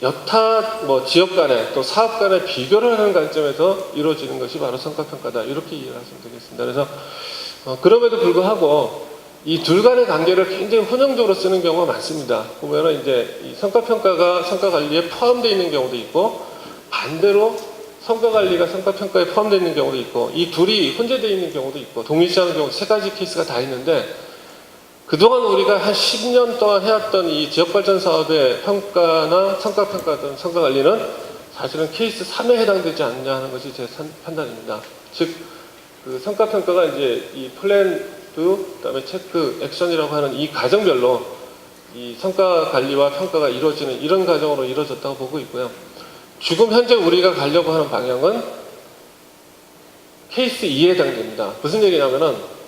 여타 뭐 지역 간에 또 사업 간에 비교를 하는 관점에서 이루어지는 것이 바로 성과평가다 이렇게 이해하시면 되겠습니다. 그래서 그럼에도 불구하고 이 둘 간의 관계를 굉장히 혼용적으로 쓰는 경우가 많습니다. 보면은 이제 이 성과평가가 성과관리에 포함되어 있는 경우도 있고 반대로 성과관리가 성과평가에 포함되어 있는 경우도 있고 이 둘이 혼재되어 있는 경우도 있고 동일시하는 경우 세 가지 케이스가 다 있는데 그동안 우리가 한 10년 동안 해왔던 이 지역발전 사업의 평가나 성과평가 등 성과관리는 사실은 케이스 3에 해당되지 않느냐 하는 것이 제 판단입니다. 즉, 그 성과평가가 이제 이 플랜, 그 다음에 체크, 액션이라고 하는 이 과정별로 이 성과관리와 평가가 이루어지는 이런 과정으로 이루어졌다고 보고 있고요. 지금 현재 우리가 가려고 하는 방향은 케이스 2에 해당됩니다. 무슨 얘기냐면은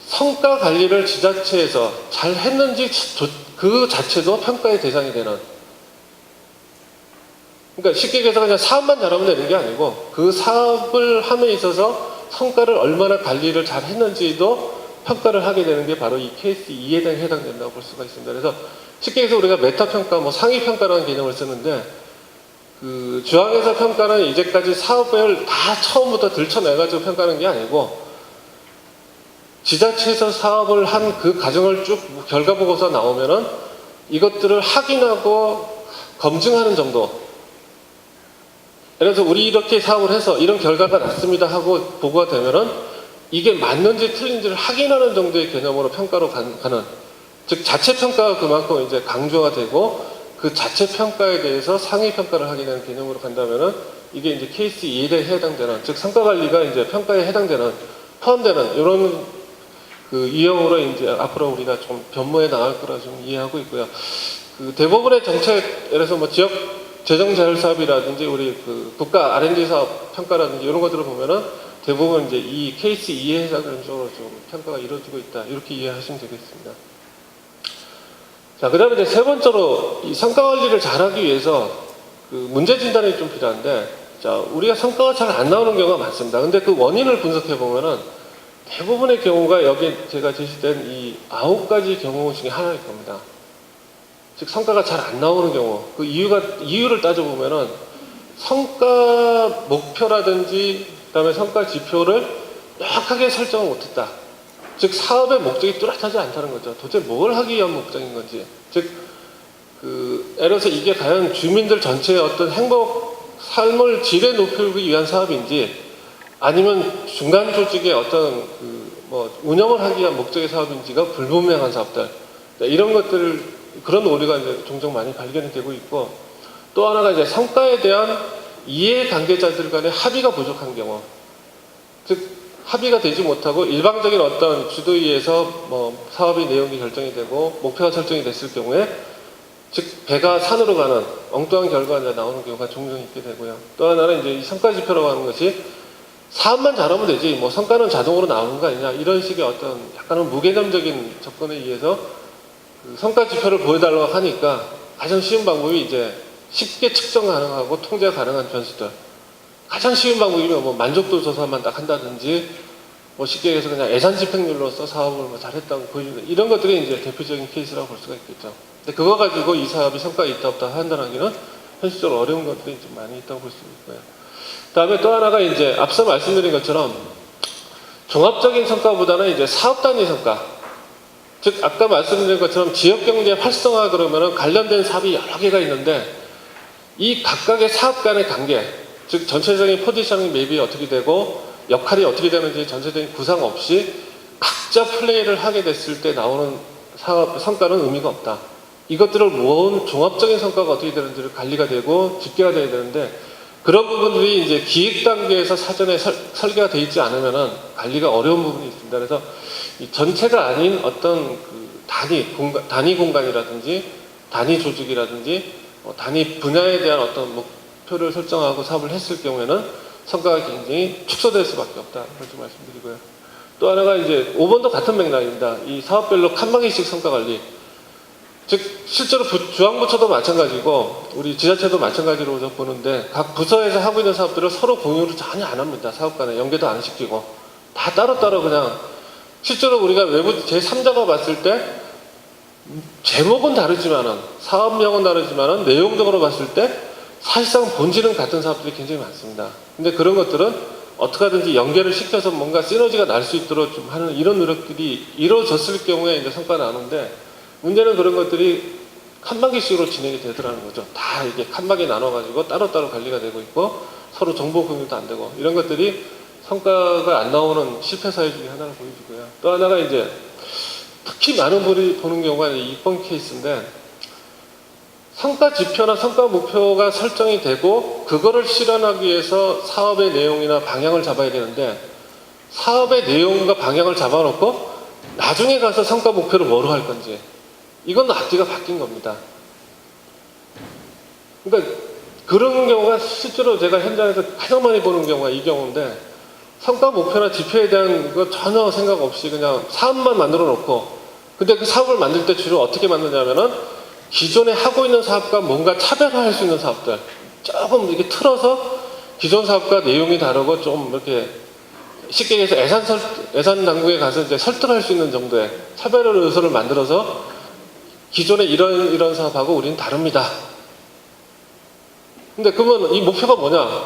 성과 관리를 지자체에서 잘 했는지 그 자체도 평가의 대상이 되는 그러니까 쉽게 얘기해서 그냥 사업만 잘하면 되는 게 아니고 그 사업을 함에 있어서 성과를 얼마나 관리를 잘 했는지도 평가를 하게 되는 게 바로 이 케이스 2에 해당된다고 볼 수가 있습니다. 그래서 쉽게 해서 우리가 메타평가, 뭐 상위평가라는 개념을 쓰는데 그 주항에서 평가는 이제까지 사업을 다 처음부터 들춰내가지고 평가하는 게 아니고 지자체에서 사업을 한 그 과정을 쭉 결과 보고서 나오면은 이것들을 확인하고 검증하는 정도. 예를 들어서 우리 이렇게 사업을 해서 이런 결과가 났습니다 하고 보고가 되면은 이게 맞는지 틀린지를 확인하는 정도의 개념으로 평가로 가는. 즉 자체 평가가 그만큼 이제 강조가 되고 그 자체 평가에 대해서 상위 평가를 하게 되는 개념으로 간다면은 이게 이제 케이스 2에 해당되는 즉 성과 관리가 이제 평가에 해당되는 포함되는 이런 그 유형으로 이제 앞으로 우리가 좀 변모해 나갈 거라 좀 이해하고 있고요. 그 대부분의 정책, 예를 들어서 뭐 지역 재정 자율 사업이라든지 우리 그 국가 R&D 사업 평가라든지 이런 것들을 보면은 대부분 이제 이 케이스 2에 해당되는 쪽으로 좀 평가가 이루어지고 있다. 이렇게 이해하시면 되겠습니다. 자, 그 다음에 이제 세 번째로 이 성과 관리를 잘하기 위해서 그 문제 진단이 좀 필요한데, 자, 우리가 성과가 잘 안 나오는 경우가 많습니다. 근데 그 원인을 분석해 보면은 대부분의 경우가 여기 제가 제시된 이 9가지 경우 중에 하나일 겁니다. 즉, 성과가 잘 안 나오는 경우. 그 이유를 따져보면은 성과 목표라든지 그 다음에 성과 지표를 명확하게 설정을 못했다. 즉 사업의 목적이 뚜렷하지 않다는 거죠. 도대체 뭘 하기 위한 목적인 건지. 즉, 예를 들어서 이게 과연 주민들 전체의 어떤 행복 삶을 질에 높이기 위한 사업인지 아니면 중간 조직의 어떤 운영을 하기 위한 목적의 사업인지가 불분명한 사업들, 이런 것들을 그런 오류가 이제 종종 많이 발견이 되고 있고, 또 하나가 이제 성과에 대한 이해 관계자들 간의 합의가 부족한 경우, 즉 합의가 되지 못하고 일방적인 어떤 주도위에서 사업의 내용이 결정이 되고 목표가 설정이 됐을 경우에, 즉 배가 산으로 가는 엉뚱한 결과가 나오는 경우가 종종 있게 되고요. 또 하나는 이제 이 성과 지표라고 하는 것이 사업만 잘하면 되지 성과는 자동으로 나오는 거 아니냐, 이런 식의 어떤 약간은 무개념적인 접근에 의해서 그 성과 지표를 보여달라고 하니까 가장 쉬운 방법이 이제 쉽게 측정 가능하고 통제 가능한 변수들, 가장 쉬운 방법이면 만족도 조사만 딱 한다든지 쉽게 얘기해서 그냥 예산 집행률로서 사업을 잘했다고 보여주는, 이런 것들이 이제 대표적인 케이스라고 볼 수가 있겠죠. 근데 그거 가지고 이 사업이 성과가 있다 없다 판단하기는 현실적으로 어려운 것들이 좀 많이 있다고 볼 수 있고요. 다음에 또 하나가 이제 앞서 말씀드린 것처럼 종합적인 성과보다는 이제 사업 단위 성과, 즉 아까 말씀드린 것처럼 지역경제 활성화 그러면은 관련된 사업이 여러 개가 있는데 이 각각의 사업 간의 관계, 즉 전체적인 포지셔닝 맵이 어떻게 되고 역할이 어떻게 되는지 전체적인 구상 없이 각자 플레이를 하게 됐을 때 나오는 사업 성과는 의미가 없다. 이것들을 모은 종합적인 성과가 어떻게 되는지를 관리가 되고 집계가 돼야 되는데, 그런 부분들이 이제 기획 단계에서 사전에 설계가 되어 있지 않으면은 관리가 어려운 부분이 있습니다. 그래서 이 전체가 아닌 어떤 그 단위 공간이라든지 단위 조직이라든지 단위 분야에 대한 어떤 목표를 설정하고 사업을 했을 경우에는 성과가 굉장히 축소될 수밖에 없다. 그렇게 말씀드리고요. 또 하나가 이제 5번도 같은 맥락입니다. 이 사업별로 칸막이식 성과 관리. 즉 실제로 중앙부처도 마찬가지고 우리 지자체도 마찬가지로 보는데, 각 부서에서 하고 있는 사업들을 서로 공유를 전혀 안 합니다. 사업 간에 연계도 안 시키고 다 따로따로 그냥, 실제로 우리가 외부 제3자가 봤을 때 제목은 다르지만은 사업명은 다르지만은 내용적으로 봤을 때 사실상 본질은 같은 사업들이 굉장히 많습니다. 근데 그런 것들은 어떻게 하든지 연계를 시켜서 뭔가 시너지가 날 수 있도록 좀 하는 이런 노력들이 이루어졌을 경우에 이제 성과가 나오는데, 문제는 그런 것들이 칸막이식으로 진행이 되더라는 거죠. 다 이게 칸막이 나눠가지고 따로따로 관리가 되고 있고 서로 정보 공유도 안 되고, 이런 것들이 성과가 안 나오는 실패 사유 중에 하나를 보여주고요. 또 하나가 이제 특히 많은 분이 보는 경우가 2번 케이스인데, 성과 지표나 성과 목표가 설정이 되고 그거를 실현하기 위해서 사업의 내용이나 방향을 잡아야 되는데, 사업의 내용과 방향을 잡아놓고 나중에 가서 성과 목표를 뭐로 할 건지, 이건 앞뒤가 바뀐 겁니다. 그러니까 그런 경우가 실제로 제가 현장에서 가장 많이 보는 경우가 이 경우인데, 성과 목표나 지표에 대한 거 전혀 생각 없이 그냥 사업만 만들어 놓고, 근데 그 사업을 만들 때 주로 어떻게 만드냐면은 기존에 하고 있는 사업과 뭔가 차별화할 수 있는 사업들 조금 이렇게 틀어서 기존 사업과 내용이 다르고 좀 이렇게 쉽게 얘기해서 예산 당국에 가서 이제 설득할 수 있는 정도의 차별 요소를 만들어서 기존에 이런 사업하고 우리는 다릅니다. 근데 그러면 이 목표가 뭐냐,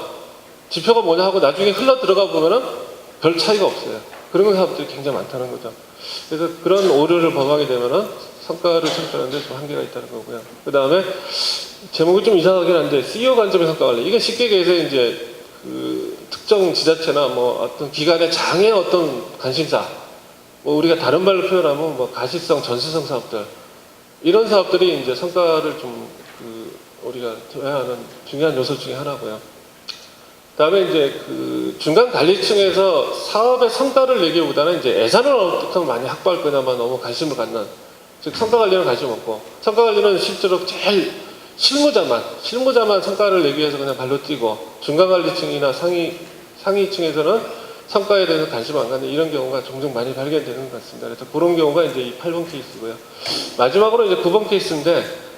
지표가 뭐냐 하고 나중에 흘러 들어가 보면은 별 차이가 없어요. 그런 사업들이 굉장히 많다는 거죠. 그래서 그런 오류를 범하게 되면은 성과를 창출하는데 좀 한계가 있다는 거고요. 그 다음에 제목이 좀 이상하긴 한데 CEO 관점의 성과 관리. 이게 쉽게 얘기해서 이제 그 특정 지자체나 어떤 기관의 장의 어떤 관심사, 우리가 다른 말로 표현하면 가시성, 전수성 사업들, 이런 사업들이 이제 성과를 좀 우리가 해야 하는 중요한 요소 중에 하나고요. 그다음에 이제 그 중간 관리층에서 사업의 성과를 내기보다는 이제 예산을 어떻게 많이 확보할 거냐만 너무 관심을 갖는, 즉 성과 관리는 관심 없고, 성과 관리는 실제로 제일 실무자만 성과를 내기 위해서 그냥 발로 뛰고, 중간 관리층이나 상위층에서는 성과에 대해서 관심 안 갖는 이런 경우가 종종 많이 발견되는 것 같습니다. 그래서 그런 경우가 이제 이 8번 케이스고요. 마지막으로 이제 9번 케이스인데,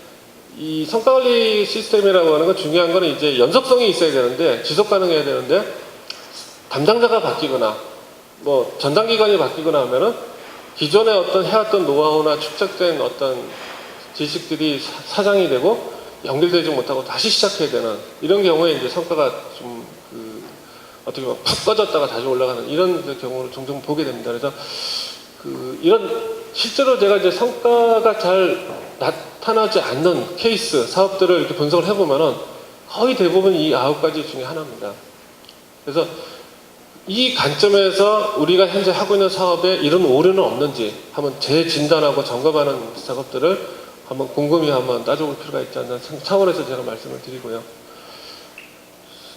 이 성과관리 시스템이라고 하는 건 중요한 거는 이제 연속성이 있어야 되는데, 지속 가능해야 되는데, 담당자가 바뀌거나 전담기관이 바뀌거나 하면은 기존에 어떤 해왔던 노하우나 축적된 어떤 지식들이 사장이 되고 연결되지 못하고 다시 시작해야 되는 이런 경우에 이제 성과가 좀 어떻게 보면 푹 꺼졌다가 다시 올라가는 이런 경우를 종종 보게 됩니다. 그래서 이런 실제로 제가 이제 성과가 잘 나타나지 않는 케이스 사업들을 이렇게 분석을 해보면은 거의 대부분 이 9가지 중에 하나입니다. 그래서 이 관점에서 우리가 현재 하고 있는 사업에 이런 오류는 없는지 한번 재진단하고 점검하는 작업들을 한번 곰곰이 한번 따져볼 필요가 있지 않나 차원에서 제가 말씀을 드리고요.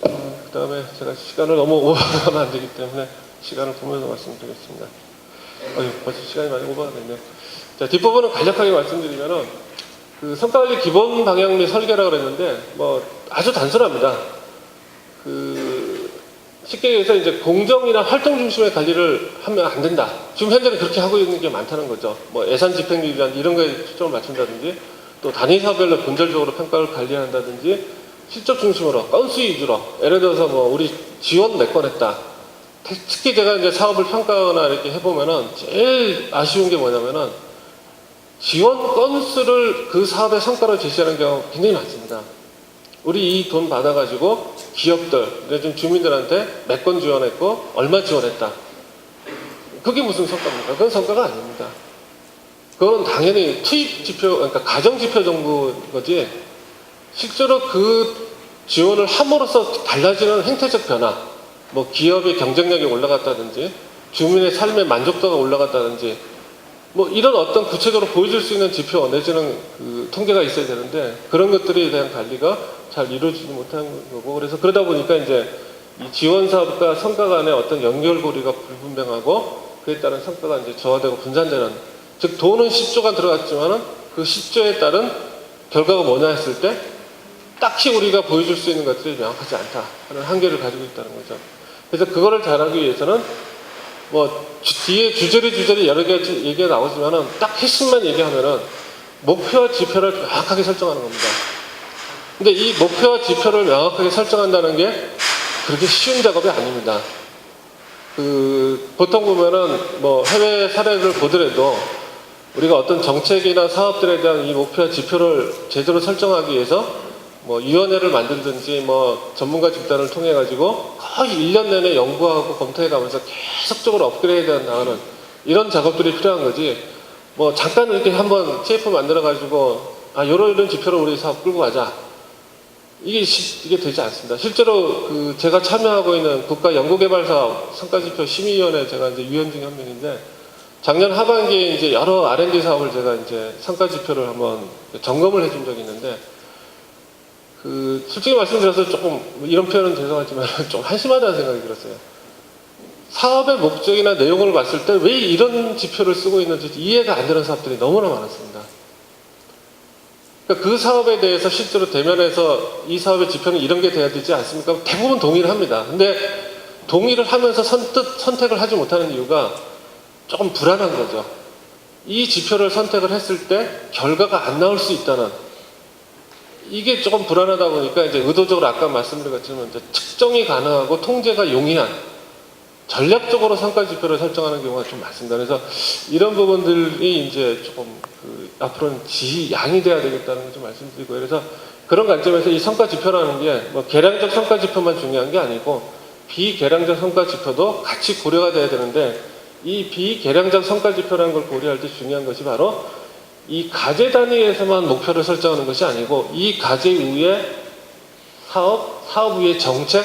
그 다음에 제가 시간을 너무 오버하면 안 되기 때문에 시간을 보면서 말씀드리겠습니다. 벌써 시간이 많이 오버가 됐네요. 자, 뒷부분은 간략하게 말씀드리면은 그 성과관리 기본 방향 및 설계라고 그랬는데 뭐 아주 단순합니다. 쉽게 얘기해서 이제 공정이나 활동 중심의 관리를 하면 안 된다. 지금 현재는 그렇게 하고 있는 게 많다는 거죠. 뭐 예산 집행률이란 이런 거에 초점을 맞춘다든지 또 단위 사업별로 분절적으로 평가를 관리한다든지 실적 중심으로 건수 위주로 예를 들어서 뭐 우리 지원 몇 건 했다. 특히 제가 이제 사업을 평가하거나 이렇게 해보면은 제일 아쉬운 게 뭐냐면은 지원 건수를 그 사업의 성과로 제시하는 경우가 굉장히 많습니다. 우리 이 돈 받아가지고 기업들, 요즘 주민들한테 몇 건 지원했고 얼마 지원했다. 그게 무슨 성과입니까? 그건 성과가 아닙니다. 그건 당연히 투입 지표, 그러니까 가정 지표 정도인 거지 실제로 그 지원을 함으로써 달라지는 행태적 변화, 뭐 기업의 경쟁력이 올라갔다든지 주민의 삶의 만족도가 올라갔다든지 뭐 이런 어떤 구체적으로 보여줄 수 있는 지표 내지는 그 통계가 있어야 되는데 그런 것들에 대한 관리가 잘 이루어지지 못하는 거고 그래서 그러다 보니까 이제 이 지원 사업과 성과 간의 어떤 연결고리가 불분명하고 그에 따른 성과가 이제 저하되고 분산되는 즉 돈은 10조가 들어갔지만은 그 10조에 따른 결과가 뭐냐 했을 때 딱히 우리가 보여줄 수 있는 것들이 명확하지 않다 하는 한계를 가지고 있다는 거죠. 그래서 그거를 잘하기 위해서는 뭐 뒤에 주저리 여러 가지 얘기가 나오지만은 딱 핵심만 얘기하면은 목표와 지표를 명확하게 설정하는 겁니다. 근데 이 목표와 지표를 명확하게 설정한다는 게 그렇게 쉬운 작업이 아닙니다. 보통 보면은 뭐 해외 사례를 보더라도 우리가 어떤 정책이나 사업들에 대한 이 목표와 지표를 제대로 설정하기 위해서 뭐 위원회를 만들든지 뭐 전문가 집단을 통해 가지고 거의 1년 내내 연구하고 검토해 가면서 계속적으로 업그레이드 나가는 이런 작업들이 필요한 거지 뭐 잠깐 이렇게 한번 CF 만들어 가지고 이런 지표로 우리 사업 끌고 가자 이게 되지 않습니다. 실제로 제가 참여하고 있는 국가연구개발사업 성과지표 심의위원회 제가 이제 위원 중에 한 명인데 작년 하반기에 이제 여러 R&D 사업을 제가 이제 성과지표를 한번 점검을 해준 적이 있는데 솔직히 말씀드려서 조금 이런 표현은 죄송하지만 좀 한심하다는 생각이 들었어요. 사업의 목적이나 내용을 봤을 때 왜 이런 지표를 쓰고 있는지 이해가 안 되는 사업들이 너무나 많았습니다. 그러니까 그 사업에 대해서 실제로 대면에서 이 사업의 지표는 이런 게 돼야 되지 않습니까? 대부분 동의를 합니다. 근데 동의를 하면서 선택을 하지 못하는 이유가 조금 불안한 거죠. 이 지표를 선택을 했을 때 결과가 안 나올 수 있다는 이게 조금 불안하다 보니까 이제 의도적으로 아까 말씀드린 것처럼 이제 측정이 가능하고 통제가 용이한 전략적으로 성과 지표를 설정하는 경우가 좀 많습니다. 그래서 이런 부분들이 이제 조금 앞으로는 양이 돼야 되겠다는 걸 좀 말씀드리고요. 그래서 그런 관점에서 이 성과 지표라는 게 뭐 계량적 성과 지표만 중요한 게 아니고 비계량적 성과 지표도 같이 고려가 돼야 되는데 이 비계량적 성과 지표라는 걸 고려할 때 중요한 것이 바로 이 과제 단위에서만 목표를 설정하는 것이 아니고 이 과제 위에 사업 위에 정책,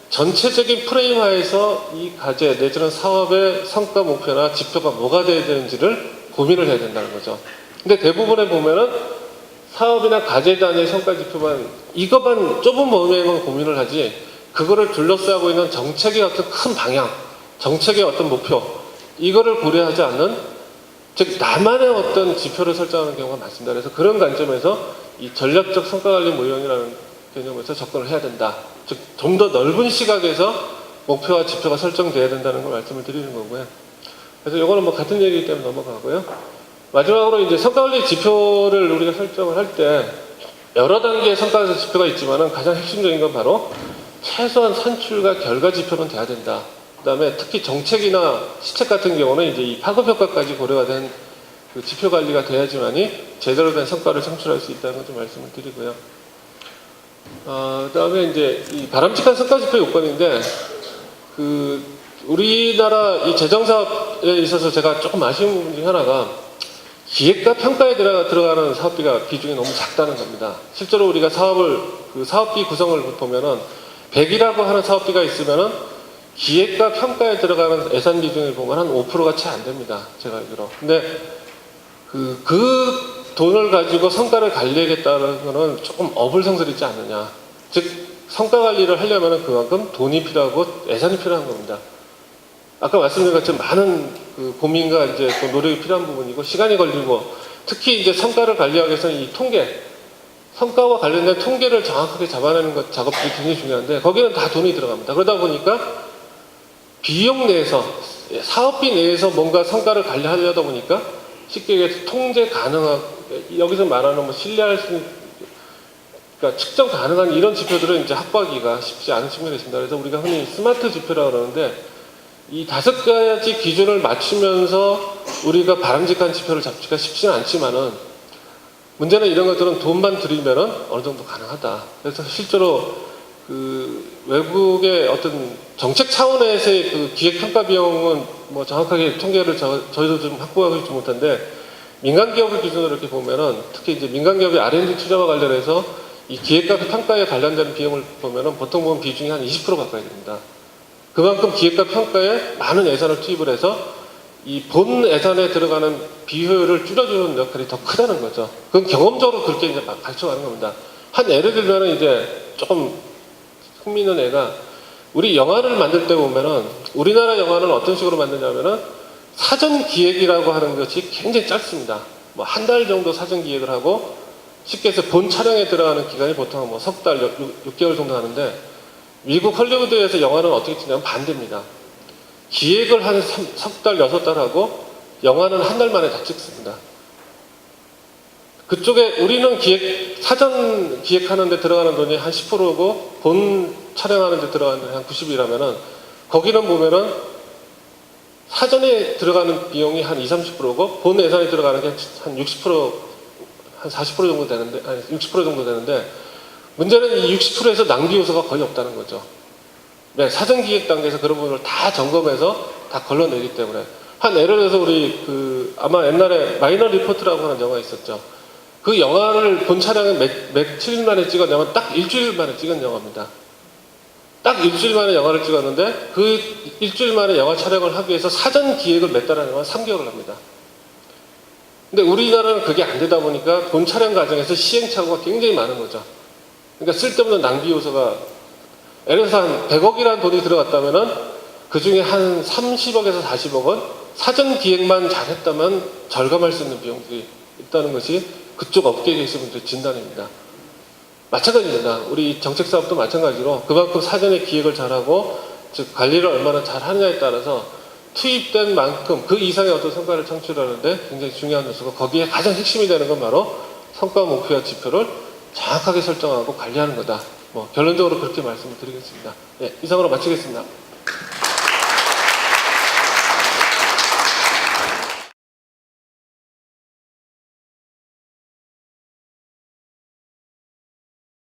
전체적인 프레임하에서 이 과제 내지는 사업의 성과 목표나 지표가 뭐가 돼야 되는지를 고민을 해야 된다는 거죠. 근데 대부분에 보면은 사업이나 과제 단위의 성과 지표만 이것만 좁은 범위에만 고민을 하지 그거를 둘러싸고 있는 정책의 어떤 큰 방향, 정책의 어떤 목표 이거를 고려하지 않는 즉 나만의 어떤 지표를 설정하는 경우가 많습니다. 그래서 그런 관점에서 이 전략적 성과관리 모형이라는 개념에서 접근을 해야 된다. 즉 좀 더 넓은 시각에서 목표와 지표가 설정돼야 된다는 걸 말씀을 드리는 거고요. 그래서 이거는 뭐 같은 얘기이기 때문에 넘어가고요. 마지막으로 이제 성과관리 지표를 우리가 설정을 할 때 여러 단계의 성과 지표가 있지만은 가장 핵심적인 건 바로 최소한 산출과 결과 지표는 돼야 된다. 그 다음에 특히 정책이나 시책 같은 경우는 이제 이 파급효과까지 고려가 된 그 지표 관리가 돼야지만이 제대로 된 성과를 창출할 수 있다는 걸 좀 말씀을 드리고요. 그 다음에 이제 이 바람직한 성과 지표 요건인데, 우리나라 이 재정사업에 있어서 제가 조금 아쉬운 부분 중에 하나가 기획과 평가에 들어가는 사업비가 비중이 너무 작다는 겁니다. 실제로 우리가 그 사업비 구성을 보면은 100이라고 하는 사업비가 있으면은 기획과 평가에 들어가는 예산 비중을 보면 한 5%가 채 안 됩니다. 제가 알기로. 근데 그 돈을 가지고 성과를 관리하겠다는 거는 조금 어불성설이지 않느냐. 즉, 성과 관리를 하려면 그만큼 돈이 필요하고 예산이 필요한 겁니다. 아까 말씀드린 것처럼 많은 그 고민과 이제 또 노력이 필요한 부분이고 시간이 걸리고 특히 이제 성과를 관리하기 위해서는 이 통계, 성과와 관련된 통계를 정확하게 잡아내는 것 작업들이 굉장히 중요한데 거기는 다 돈이 들어갑니다. 그러다 보니까 비용 내에서 사업비 내에서 뭔가 성과를 관리하려다 보니까 쉽게 얘기해서 통제 가능한 여기서 말하는 뭐 신뢰할 수 있는 그러니까 측정 가능한 이런 지표들은 이제 확보하기가 쉽지 않은 측면이 있습니다. 그래서 우리가 흔히 스마트 지표라고 그러는데 이 5가지 기준을 맞추면서 우리가 바람직한 지표를 잡기가 쉽지는 않지만은 문제는 이런 것들은 돈만 들이면은 어느 정도 가능하다. 그래서 실제로 그 외국의 어떤 정책 차원에서의 그 기획평가 비용은 뭐 정확하게 통계를 저희도 좀 확보하고 있지 못한데 민간 기업을 기준으로 이렇게 보면은 특히 이제 민간 기업의 R&D 투자와 관련해서 이 기획과 평가에 관련된 비용을 보면은 보통 보면 비중이 한 20% 가까이 됩니다. 그만큼 기획과 평가에 많은 예산을 투입을 해서 이 본 예산에 들어가는 비효율을 줄여주는 역할이 더 크다는 거죠. 그건 경험적으로 그렇게 이제 밝혀가는 겁니다. 한 예를 들면은 이제 조금 흥미있는 애가 우리 영화를 만들 때 보면은 우리나라 영화는 어떤 식으로 만드냐면은 사전 기획이라고 하는 것이 굉장히 짧습니다. 뭐 한 달 정도 사전 기획을 하고 쉽게 해서 본 촬영에 들어가는 기간이 보통 뭐 석 달, 6개월 정도 하는데 미국 헐리우드에서 영화는 어떻게 찍냐면 반대입니다. 기획을 한 석 달, 6달 하고 영화는 한 달 만에 다 찍습니다. 그쪽에 우리는 사전 기획하는 데 들어가는 돈이 한 10%고 본 촬영하는 데 들어가는 돈이 한 90이라면은 거기는 보면은 사전에 들어가는 비용이 한 20, 30%고 본 예산에 들어가는 게 한 60%, 한 40% 정도 되는데, 아니 60% 정도 되는데 문제는 이 60%에서 낭비 요소가 거의 없다는 거죠. 네, 사전 기획 단계에서 그런 부분을 다 점검해서 다 걸러내기 때문에 한 예를 들어서 우리 아마 옛날에 마이너 리포트라고 하는 영화 있었죠. 그 영화를 본 촬영을 며칠 만에 찍었냐면 딱 일주일 만에 찍은 영화입니다. 딱 일주일 만에 영화를 찍었는데 그 일주일 만에 영화 촬영을 하기 위해서 사전 기획을 몇 달 하냐면 3개월을 합니다. 근데 우리나라는 그게 안 되다 보니까 본 촬영 과정에서 시행착오가 굉장히 많은 거죠. 그러니까 쓸데없는 낭비 요소가 예를 들어서 한 100억이라는 돈이 들어갔다면은 그 중에 한 30억에서 40억은 사전 기획만 잘했다면 절감할 수 있는 비용들이 있다는 것이 그쪽 업계에 계신 분들의 진단입니다. 마찬가지입니다. 우리 정책사업도 마찬가지로 그만큼 사전에 기획을 잘하고 즉 관리를 얼마나 잘하느냐에 따라서 투입된 만큼 그 이상의 어떤 성과를 창출하는데 굉장히 중요한 요소고 거기에 가장 핵심이 되는 건 바로 성과 목표와 지표를 정확하게 설정하고 관리하는 거다. 뭐 결론적으로 그렇게 말씀을 드리겠습니다. 네, 이상으로 마치겠습니다.